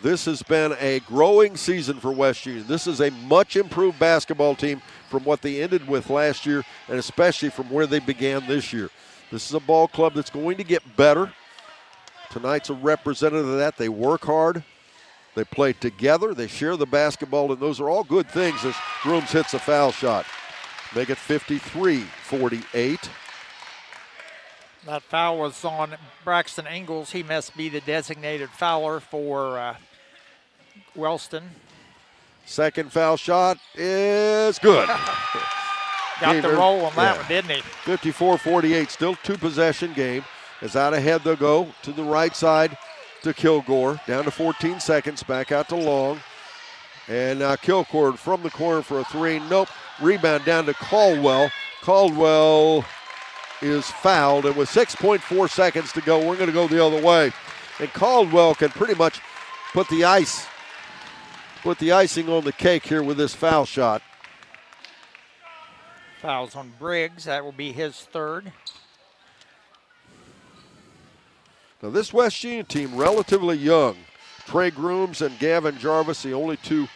this has been a growing season for West Union. This is a much improved basketball team from what they ended with last year, and especially from where they began this year. This is a ball club that's going to get better. Tonight's a representative of that. They work hard. They play together. They share the basketball, and those are all good things as Grooms hits a foul shot. Make it 53-48. That foul was on Braxton Ingles. He must be the designated fouler for Wellston. Second foul shot is good. Got the roll on that one, didn't he? 54-48, still 2-possession game. As out ahead they'll go to the right side to Kilgore. Down to 14 seconds, back out to Long. And now Kilgore from the corner for a 3. Nope. Rebound down to Caldwell. Caldwell is fouled, and with 6.4 seconds to go, we're going to go the other way. And Caldwell can pretty much put the icing on the cake here with this foul shot. Fouls on Briggs. That will be his third. Now this West Union team, relatively young. Trey Grooms and Gavin Jarvis, the only two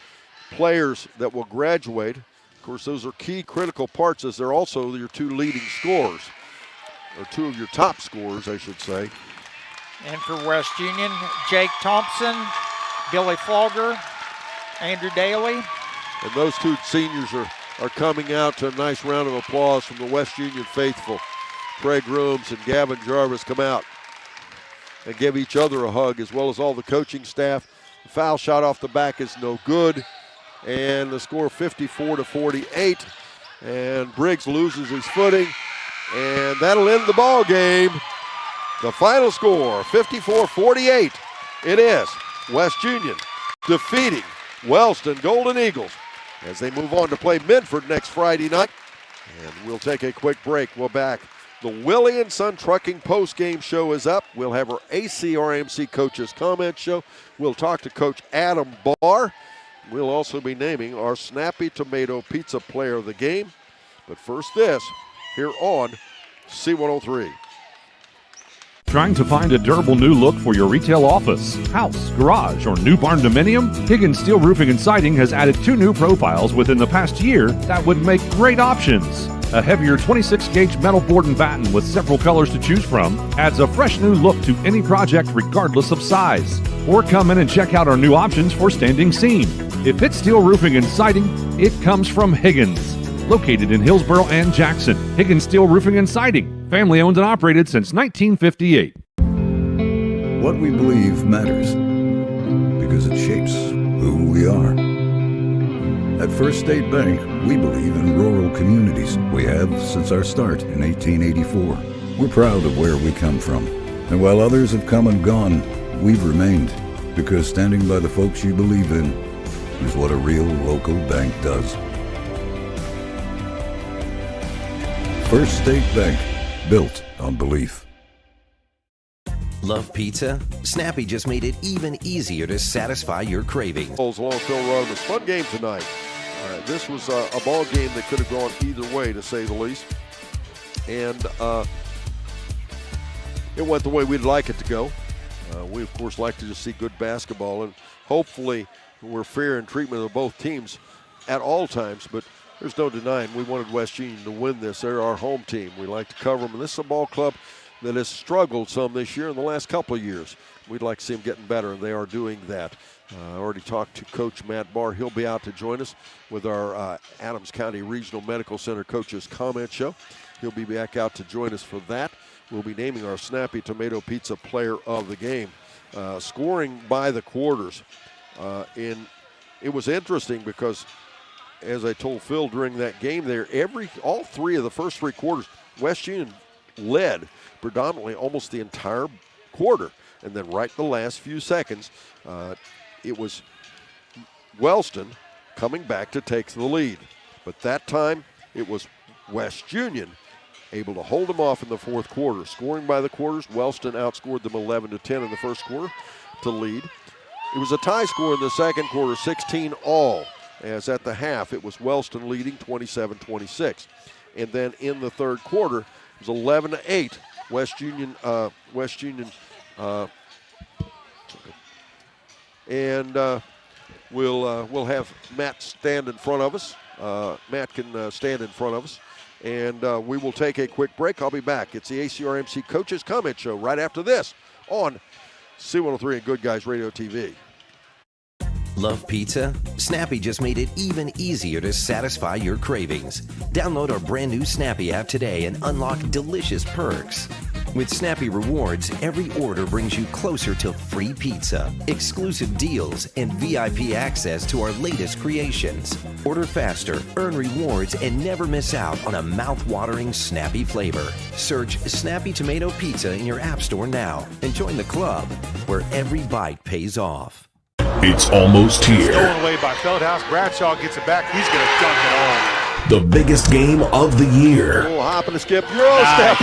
players that will graduate. Of course, those are key critical parts, as they're also your two leading scorers, or two of your top scorers, I should say. And for West Union, Jake Thompson, Billy Flogger, Andrew Daly. And those two seniors are coming out to a nice round of applause from the West Union faithful. Trey Grooms and Gavin Jarvis come out and give each other a hug, as well as all the coaching staff. The foul shot off the back is no good. And the score 54-48. And Briggs loses his footing. And that'll end the ball game. The final score, 54-48. It is West Union defeating Wellston Golden Eagles as they move on to play Medford next Friday night. And we'll take a quick break. We're back. The Willie and Son Trucking postgame show is up. We'll have our ACRMC Coaches Comment Show. We'll talk to Coach Adam Barr. We'll also be naming our Snappy Tomato Pizza Player of the Game. But first this, here on C103. Trying to find a durable new look for your retail office, house, garage, or new barn dominium? Higgins Steel Roofing and Siding has added 2 new profiles within the past year that would make great options. A heavier 26-gauge metal board and batten with several colors to choose from adds a fresh new look to any project regardless of size. Or come in and check out our new options for standing seam. If it's steel roofing and siding, it comes from Higgins. Located in Hillsboro and Jackson, Higgins Steel Roofing and Siding, family owned and operated since 1958. What we believe matters because it shapes who we are. At First State Bank, we believe in rural communities. We have since our start in 1884. We're proud of where we come from. And while others have come and gone, we've remained, because standing by the folks you believe in is what a real local bank does. First State Bank, built on belief. Love pizza? Snappy just made it even easier to satisfy your cravings. Along Phil Road. It was a fun game tonight. This was a ball game that could have gone either way, to say the least. And it went the way we'd like it to go. We, of course, like to just see good basketball, and hopefully we're fair in treatment of both teams at all times. But there's no denying we wanted West Union to win this. They're our home team. We like to cover them. And this is a ball club that has struggled some this year in the last couple of years. We'd like to see them getting better, and they are doing that. I already talked to Coach Matt Barr. He'll be out to join us with our Adams County Regional Medical Center Coaches Comment Show. He'll be back out to join us for that. We'll be naming our Snappy Tomato Pizza Player of the Game. Scoring by the quarters. It was interesting because, as I told Phil during that game there, all 3 of the first 3 quarters, West Union led predominantly almost the entire quarter. And then right the last few seconds, it was Wellston coming back to take the lead. But that time, it was West Union able to hold them off in the fourth quarter. Scoring by the quarters, Wellston outscored them 11-10 in the first quarter to lead. It was a tie score in the second quarter, 16 all, as at the half it was Wellston leading 27-26. And then in the third quarter, it was 11-8. West Union, and we'll have Matt stand in front of us. Matt can stand in front of us, and we will take a quick break. I'll be back. It's the ACRMC Coaches Comment Show right after this on C103 and Good Guys Radio TV. Love pizza? Snappy just made it even easier to satisfy your cravings. Download our brand new Snappy app today and unlock delicious perks. With Snappy Rewards, every order brings you closer to free pizza, exclusive deals, and VIP access to our latest creations. Order faster, earn rewards, and never miss out on a mouth-watering Snappy flavor. Search Snappy Tomato Pizza in your app store now and join the club where every bite pays off. It's almost here. Stolen away by Feldhouse. Bradshaw gets it back. He's going to dunk it all. The biggest game of the year. Oh, hop and a skip. Euro step.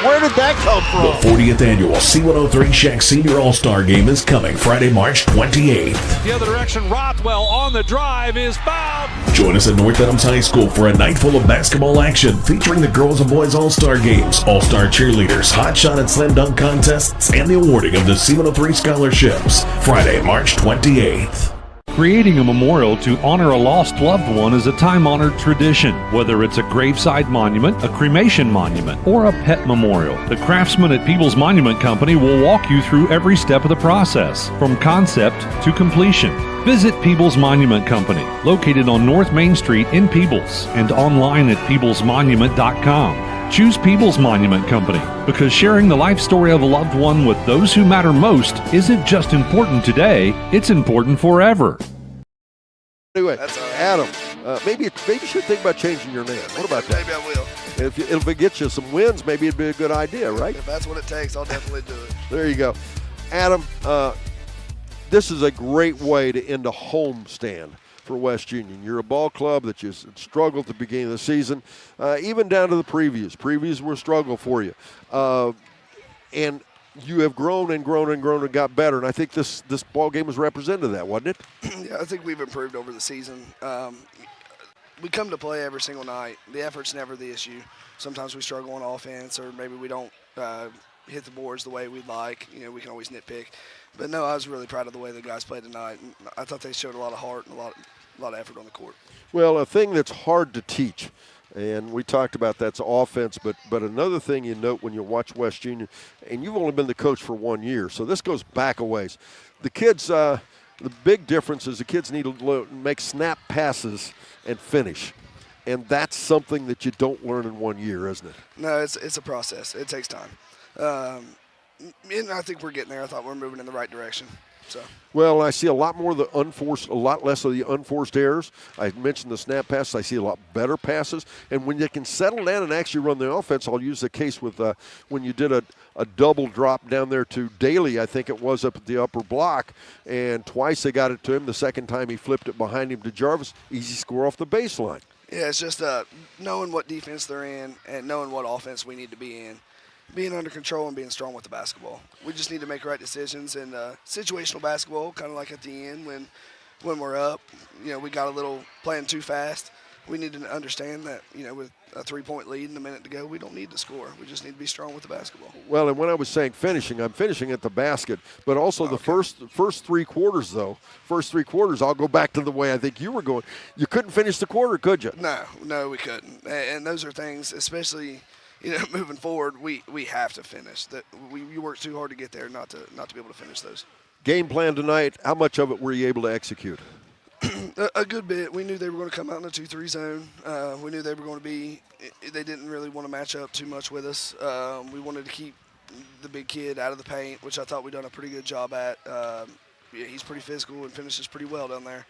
Where did that come from? The 40th annual C103 Shack Senior All-Star Game is coming Friday, March 28th. The other direction, Rothwell on the drive is fouled. Join us at North Adams High School for a night full of basketball action featuring the girls and boys All-Star Games, All-Star cheerleaders, hot shot and slam dunk contests, and the awarding of the C103 scholarships. Friday, March 28th. Creating a memorial to honor a lost loved one is a time-honored tradition. Whether it's a graveside monument, a cremation monument, or a pet memorial, the craftsmen at Peoples Monument Company will walk you through every step of the process, from concept to completion. Visit Peoples Monument Company, located on North Main Street in Peoples, and online at peoplesmonument.com. Choose Peoples Monument Company because sharing the life story of a loved one with those who matter most isn't just important today, it's important forever. Anyway, Adam, maybe you should think about changing your name. What about that? Maybe I will. If it gets you some wins, maybe it'd be a good idea, right? If that's what it takes, I'll definitely do it. There you go. Adam, this is a great way to end a homestand for West Union. You're a ball club that you struggled at the beginning of the season, even down to the previews. Previews were a struggle for you. And you have grown and grown and grown and got better, and I think this ball game was representative of that, wasn't it? Yeah, I think we've improved over the season. We come to play every single night. The effort's never the issue. Sometimes we struggle on offense, or maybe we don't hit the boards the way we'd like. You know, we can always nitpick. But no, I was really proud of the way the guys played tonight. And I thought they showed a lot of heart and a lot of effort on the court. Well, a thing that's hard to teach, and we talked about that's offense, but another thing you note when you watch West Union, and you've only been the coach for 1 year, so this goes back a ways. The kids, the big difference is the kids need to make snap passes and finish. And that's something that you don't learn in 1 year, isn't it? No, it's a process. It takes time. And I think we're getting there. I thought we're moving in the right direction. So. Well, I see a lot more of a lot less of the unforced errors. I mentioned the snap passes. I see a lot better passes. And when you can settle down and actually run the offense, I'll use the case with when you did a double drop down there to Daly, I think it was, up at the upper block, and twice they got it to him. The second time he flipped it behind him to Jarvis. Easy score off the baseline. Yeah, it's just knowing what defense they're in and knowing what offense we need to be in. Being under control and being strong with the basketball. We just need to make right decisions, and situational basketball, kind of like at the end when we're up, you know, we got a little playing too fast. We need to understand that, you know, with a 3-point lead and a minute to go, we don't need to score. We just need to be strong with the basketball. Well, and when I was saying finishing, I'm finishing at the basket, but also the first 3 quarters, though. First 3 quarters, I'll go back to the way I think you were going. You couldn't finish the quarter, could you? No, we couldn't. And those are things, especially – you know, moving forward, we have to finish. That we work too hard to get there, not to be able to finish those. Game plan tonight. How much of it were you able to execute? A good bit. We knew they were going to come out in a 2-3 zone. We knew they were going to be. They didn't really want to match up too much with us. We wanted to keep the big kid out of the paint, which I thought we'd done a pretty good job at. Yeah, he's pretty physical and finishes pretty well down there.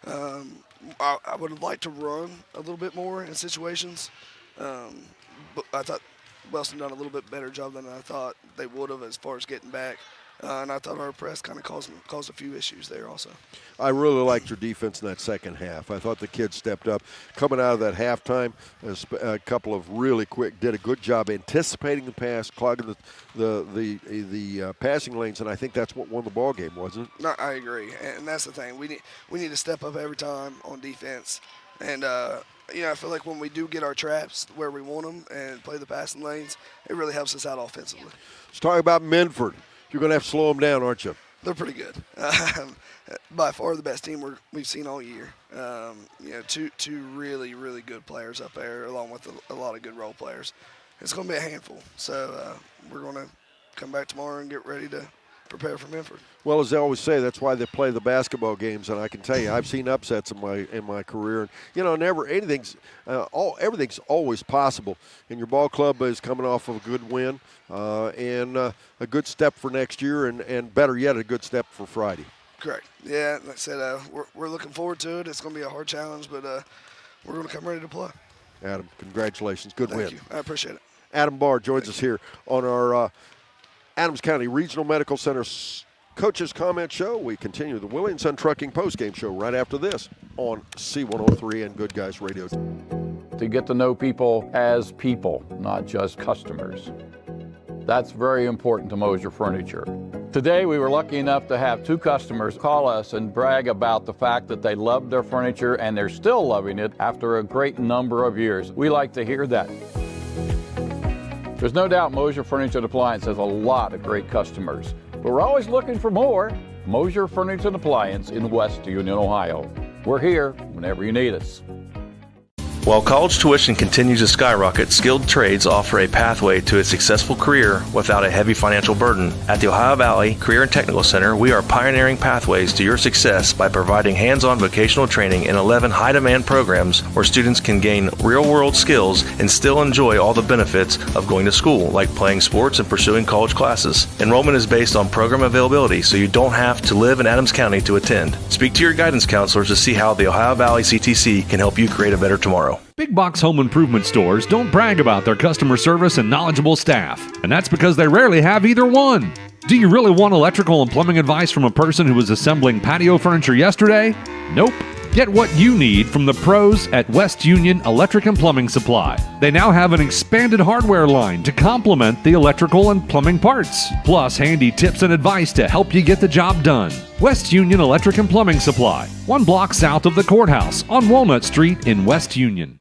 I would have liked to run a little bit more in situations. But I thought Wellston done a little bit better job than I thought they would have as far as getting back. And I thought our press kind of caused a few issues there also. I really liked your defense in that second half. I thought the kids stepped up. Coming out of that halftime, a couple of really quick, did a good job anticipating the pass, clogging the passing lanes, and I think that's what won the ball game, wasn't it? No, I agree, and that's the thing. We need to step up every time on defense. And, you know, I feel like when we do get our traps where we want them and play the passing lanes, it really helps us out offensively. Let's talk about Minford. You're going to have to slow them down, aren't you? They're pretty good. By far the best team we've seen all year. You know, two really, really good players up there, along with a lot of good role players. It's going to be a handful. So we're going to come back tomorrow and get ready to prepare for Minford. Well, as they always say, that's why they play the basketball games, and I can tell you, I've seen upsets in my career. And, you know, everything's always possible. And your ball club is coming off of a good win and a good step for next year, and better yet, a good step for Friday. Correct. Yeah, like I said, we're looking forward to it. It's going to be a hard challenge, but we're going to come ready to play. Adam, congratulations. Good win. Thank you. I appreciate it. Adam Barr joins us here on our Adams County Regional Medical Center Coaches Comment Show. We continue the Willie & Son Trucking Postgame Show right after this on C103 and Good Guys Radio. to get to know people as people, not just customers. That's very important to Mosier Furniture. Today, we were lucky enough to have 2 customers call us and brag about the fact that they loved their furniture and they're still loving it after a great number of years. We like to hear that. There's no doubt Mosier Furniture and Appliance has a lot of great customers, but we're always looking for more. Mosier Furniture and Appliance in West Union, Ohio. We're here whenever you need us. While college tuition continues to skyrocket, skilled trades offer a pathway to a successful career without a heavy financial burden. At the Ohio Valley Career and Technical Center, we are pioneering pathways to your success by providing hands-on vocational training in 11 high-demand programs where students can gain real-world skills and still enjoy all the benefits of going to school, like playing sports and pursuing college classes. Enrollment is based on program availability, so you don't have to live in Adams County to attend. Speak to your guidance counselors to see how the Ohio Valley CTC can help you create a better tomorrow. Big box home improvement stores don't brag about their customer service and knowledgeable staff, and that's because they rarely have either one. Do you really want electrical and plumbing advice from a person who was assembling patio furniture yesterday? Nope. Get what you need from the pros at West Union Electric and Plumbing Supply. They now have an expanded hardware line to complement the electrical and plumbing parts, plus handy tips and advice to help you get the job done. West Union Electric and Plumbing Supply, 1 block south of the courthouse on Walnut Street in West Union.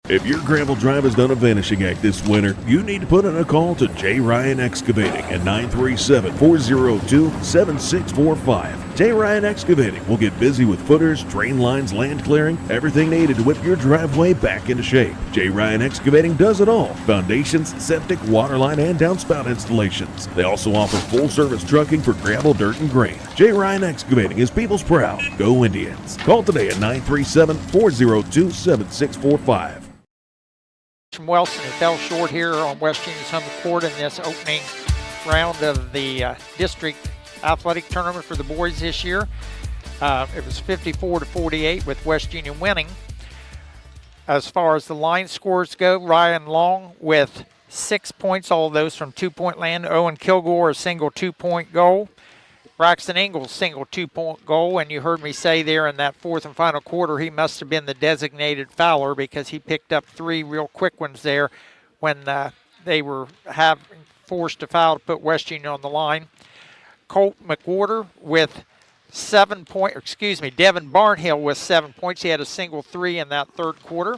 If your gravel drive has done a vanishing act this winter, you need to put in a call to J. Ryan Excavating at 937-402-7645. J. Ryan Excavating will get busy with footers, drain lines, land clearing, everything needed to whip your driveway back into shape. J. Ryan Excavating does it all: foundations, septic, waterline, and downspout installations. They also offer full-service trucking for gravel, dirt, and grain. J. Ryan Excavating is people's proud. Go Indians. Call today at 937-402-7645. From Wellston, it fell short here on West Union's home court in this opening round of the district athletic tournament for the boys this year. It was 54-48 with West Union winning. As far as the line scores go, Ryan Long with 6 points, all of those from 2-point land. Owen Kilgore, a single 2-point goal. Braxton Ingles, single 2-point goal, and you heard me say there in that 4th and final quarter he must have been the designated fouler because he picked up 3 real quick ones there when they were forced to foul to put West Union on the line. Colt McWhorter with 7 points, Devin Barnhill with 7 points. He had a single 3 in that 3rd quarter.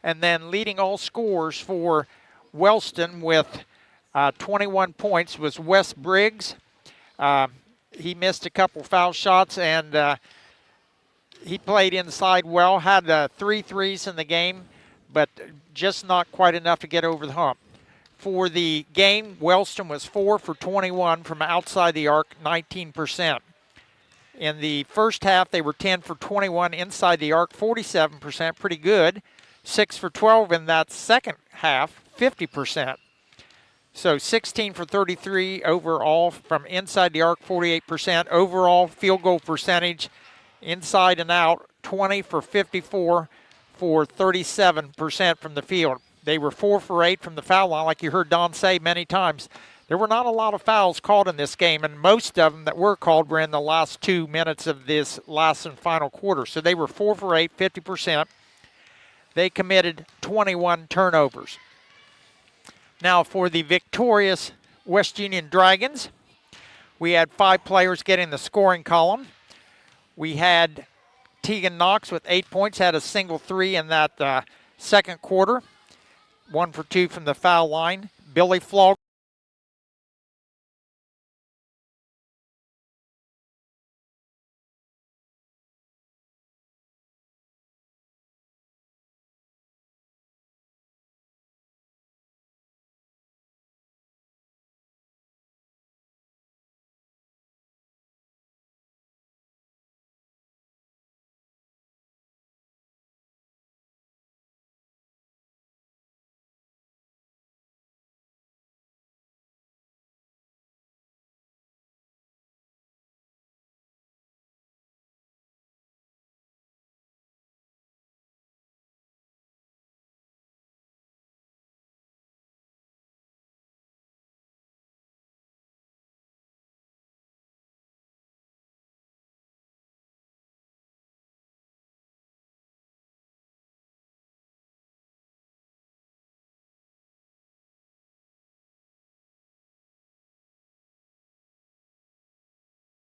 And then leading all scorers for Wellston with 21 points was Wes Briggs. He missed a couple foul shots, and he played inside well, had 3 threes in the game, but just not quite enough to get over the hump. For the game, Wellston was 4 for 21 from outside the arc, 19%. In the first half, they were 10 for 21 inside the arc, 47%, pretty good. 6 for 12 in that second half, 50%. So 16 for 33 overall from inside the arc, 48%. Overall field goal percentage inside and out, 20 for 54 for 37% from the field. They were 4 for 8 from the foul line, like you heard Don say many times. There were not a lot of fouls called in this game, and most of them that were called were in the last 2 minutes of this last and final quarter. So they were 4 for 8, 50%. They committed 21 turnovers. Now for the victorious West Union Dragons, we had 5 players getting the scoring column. We had Tegan Knox with 8 points, had a single 3 in that second quarter. 1 for 2 from the foul line. Billy Flog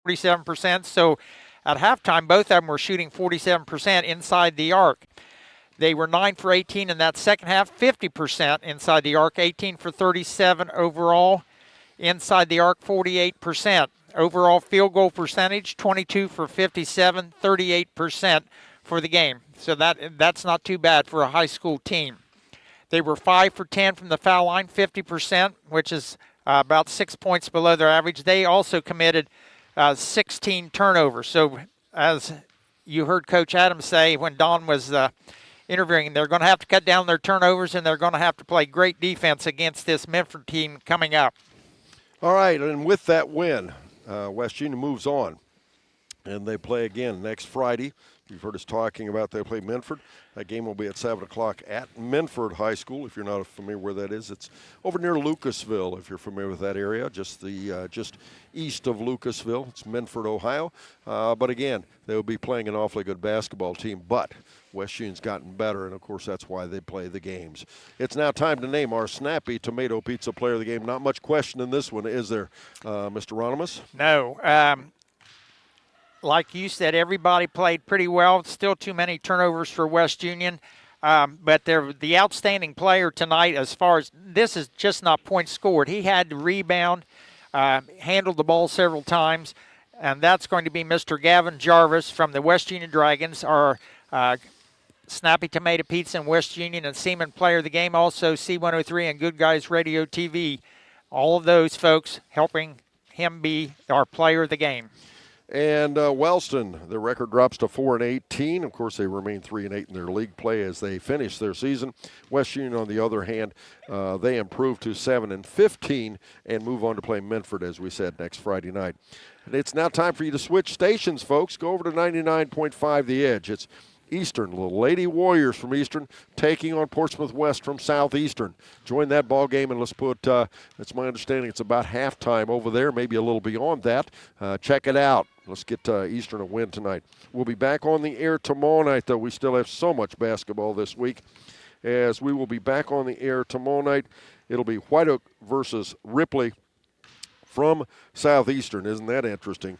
47%. So at halftime, both of them were shooting 47% inside the arc. They were 9 for 18 in that second half, 50% inside the arc, 18 for 37 overall. Inside the arc, 48%. Overall field goal percentage, 22 for 57, 38% for the game. So that's not too bad for a high school team. They were 5 for 10 from the foul line, 50%, which is about 6 points below their average. They also committed 16 turnovers. So as you heard Coach Adams say when Don was interviewing, they're going to have to cut down their turnovers, and they're going to have to play great defense against this Medford team coming up. All right, and with that win, West Union moves on, and they play again next Friday. You've heard us talking about they play Medford. That game will be at 7 o'clock at Medford High School. If you're not familiar where that is, it's over near Lucasville, if you're familiar with that area, just east of Lucasville. It's Medford, Ohio. But again, they'll be playing an awfully good basketball team, but West Union's gotten better, and of course that's why they play the games. It's now time to name our Snappy Tomato Pizza Player of the Game. Not much question in this one, is there, Mr. Ronimus? No. Like you said, everybody played pretty well. Still too many turnovers for West Union. But they're the outstanding player tonight as far as this is just not points scored. He had to rebound, handled the ball several times, and that's going to be Mr. Gavin Jarvis from the West Union Dragons, our Snappy Tomato Pizza and West Union and Seaman Player of the Game, also C103 and Good Guys Radio TV. All of those folks helping him be our player of the game. And Wellston, their record drops to 4-18. Of course, they remain 3-8 in their league play as they finish their season. West Union, on the other hand, they improve to 7-15 and move on to play Medford, as we said, next Friday night. And it's now time for you to switch stations, folks. Go over to 99.5 The Edge. It's Eastern, little Lady Warriors from Eastern taking on Portsmouth West from Southeastern. Join that ball game, and let's put, it's my understanding it's about halftime over there, maybe a little beyond that. Check it out. Let's get Eastern a win tonight. We'll be back on the air tomorrow night, though. We still have so much basketball this week. As we will be back on the air tomorrow night, it'll be White Oak versus Ripley from Southeastern. Isn't that interesting?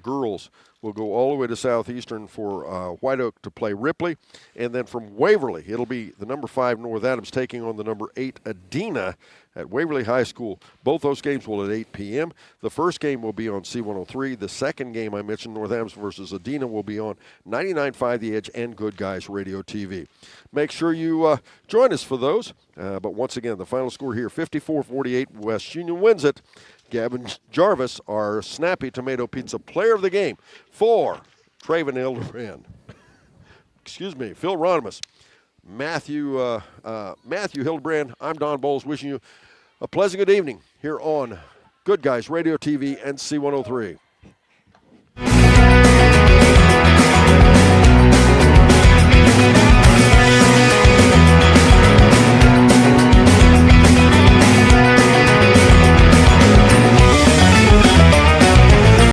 Girls will go all the way to Southeastern for White Oak to play Ripley. And then from Waverly, it'll be the number 5 North Adams taking on the number 8 Adena at Waverly High School. Both those games will at 8 p.m. The first game will be on C103. The second game I mentioned, North Adams versus Adena, will be on 99.5 The Edge and Good Guys Radio TV. Make sure you join us for those. But once again, the final score here, 54-48. West Union wins it. Gavin Jarvis, our Snappy Tomato Pizza Player of the Game for Traven Hildebrand. Excuse me, Phil Ronimus, Matthew Hildebrand. I'm Don Bowles, wishing you a pleasant good evening here on Good Guys Radio TV and C103.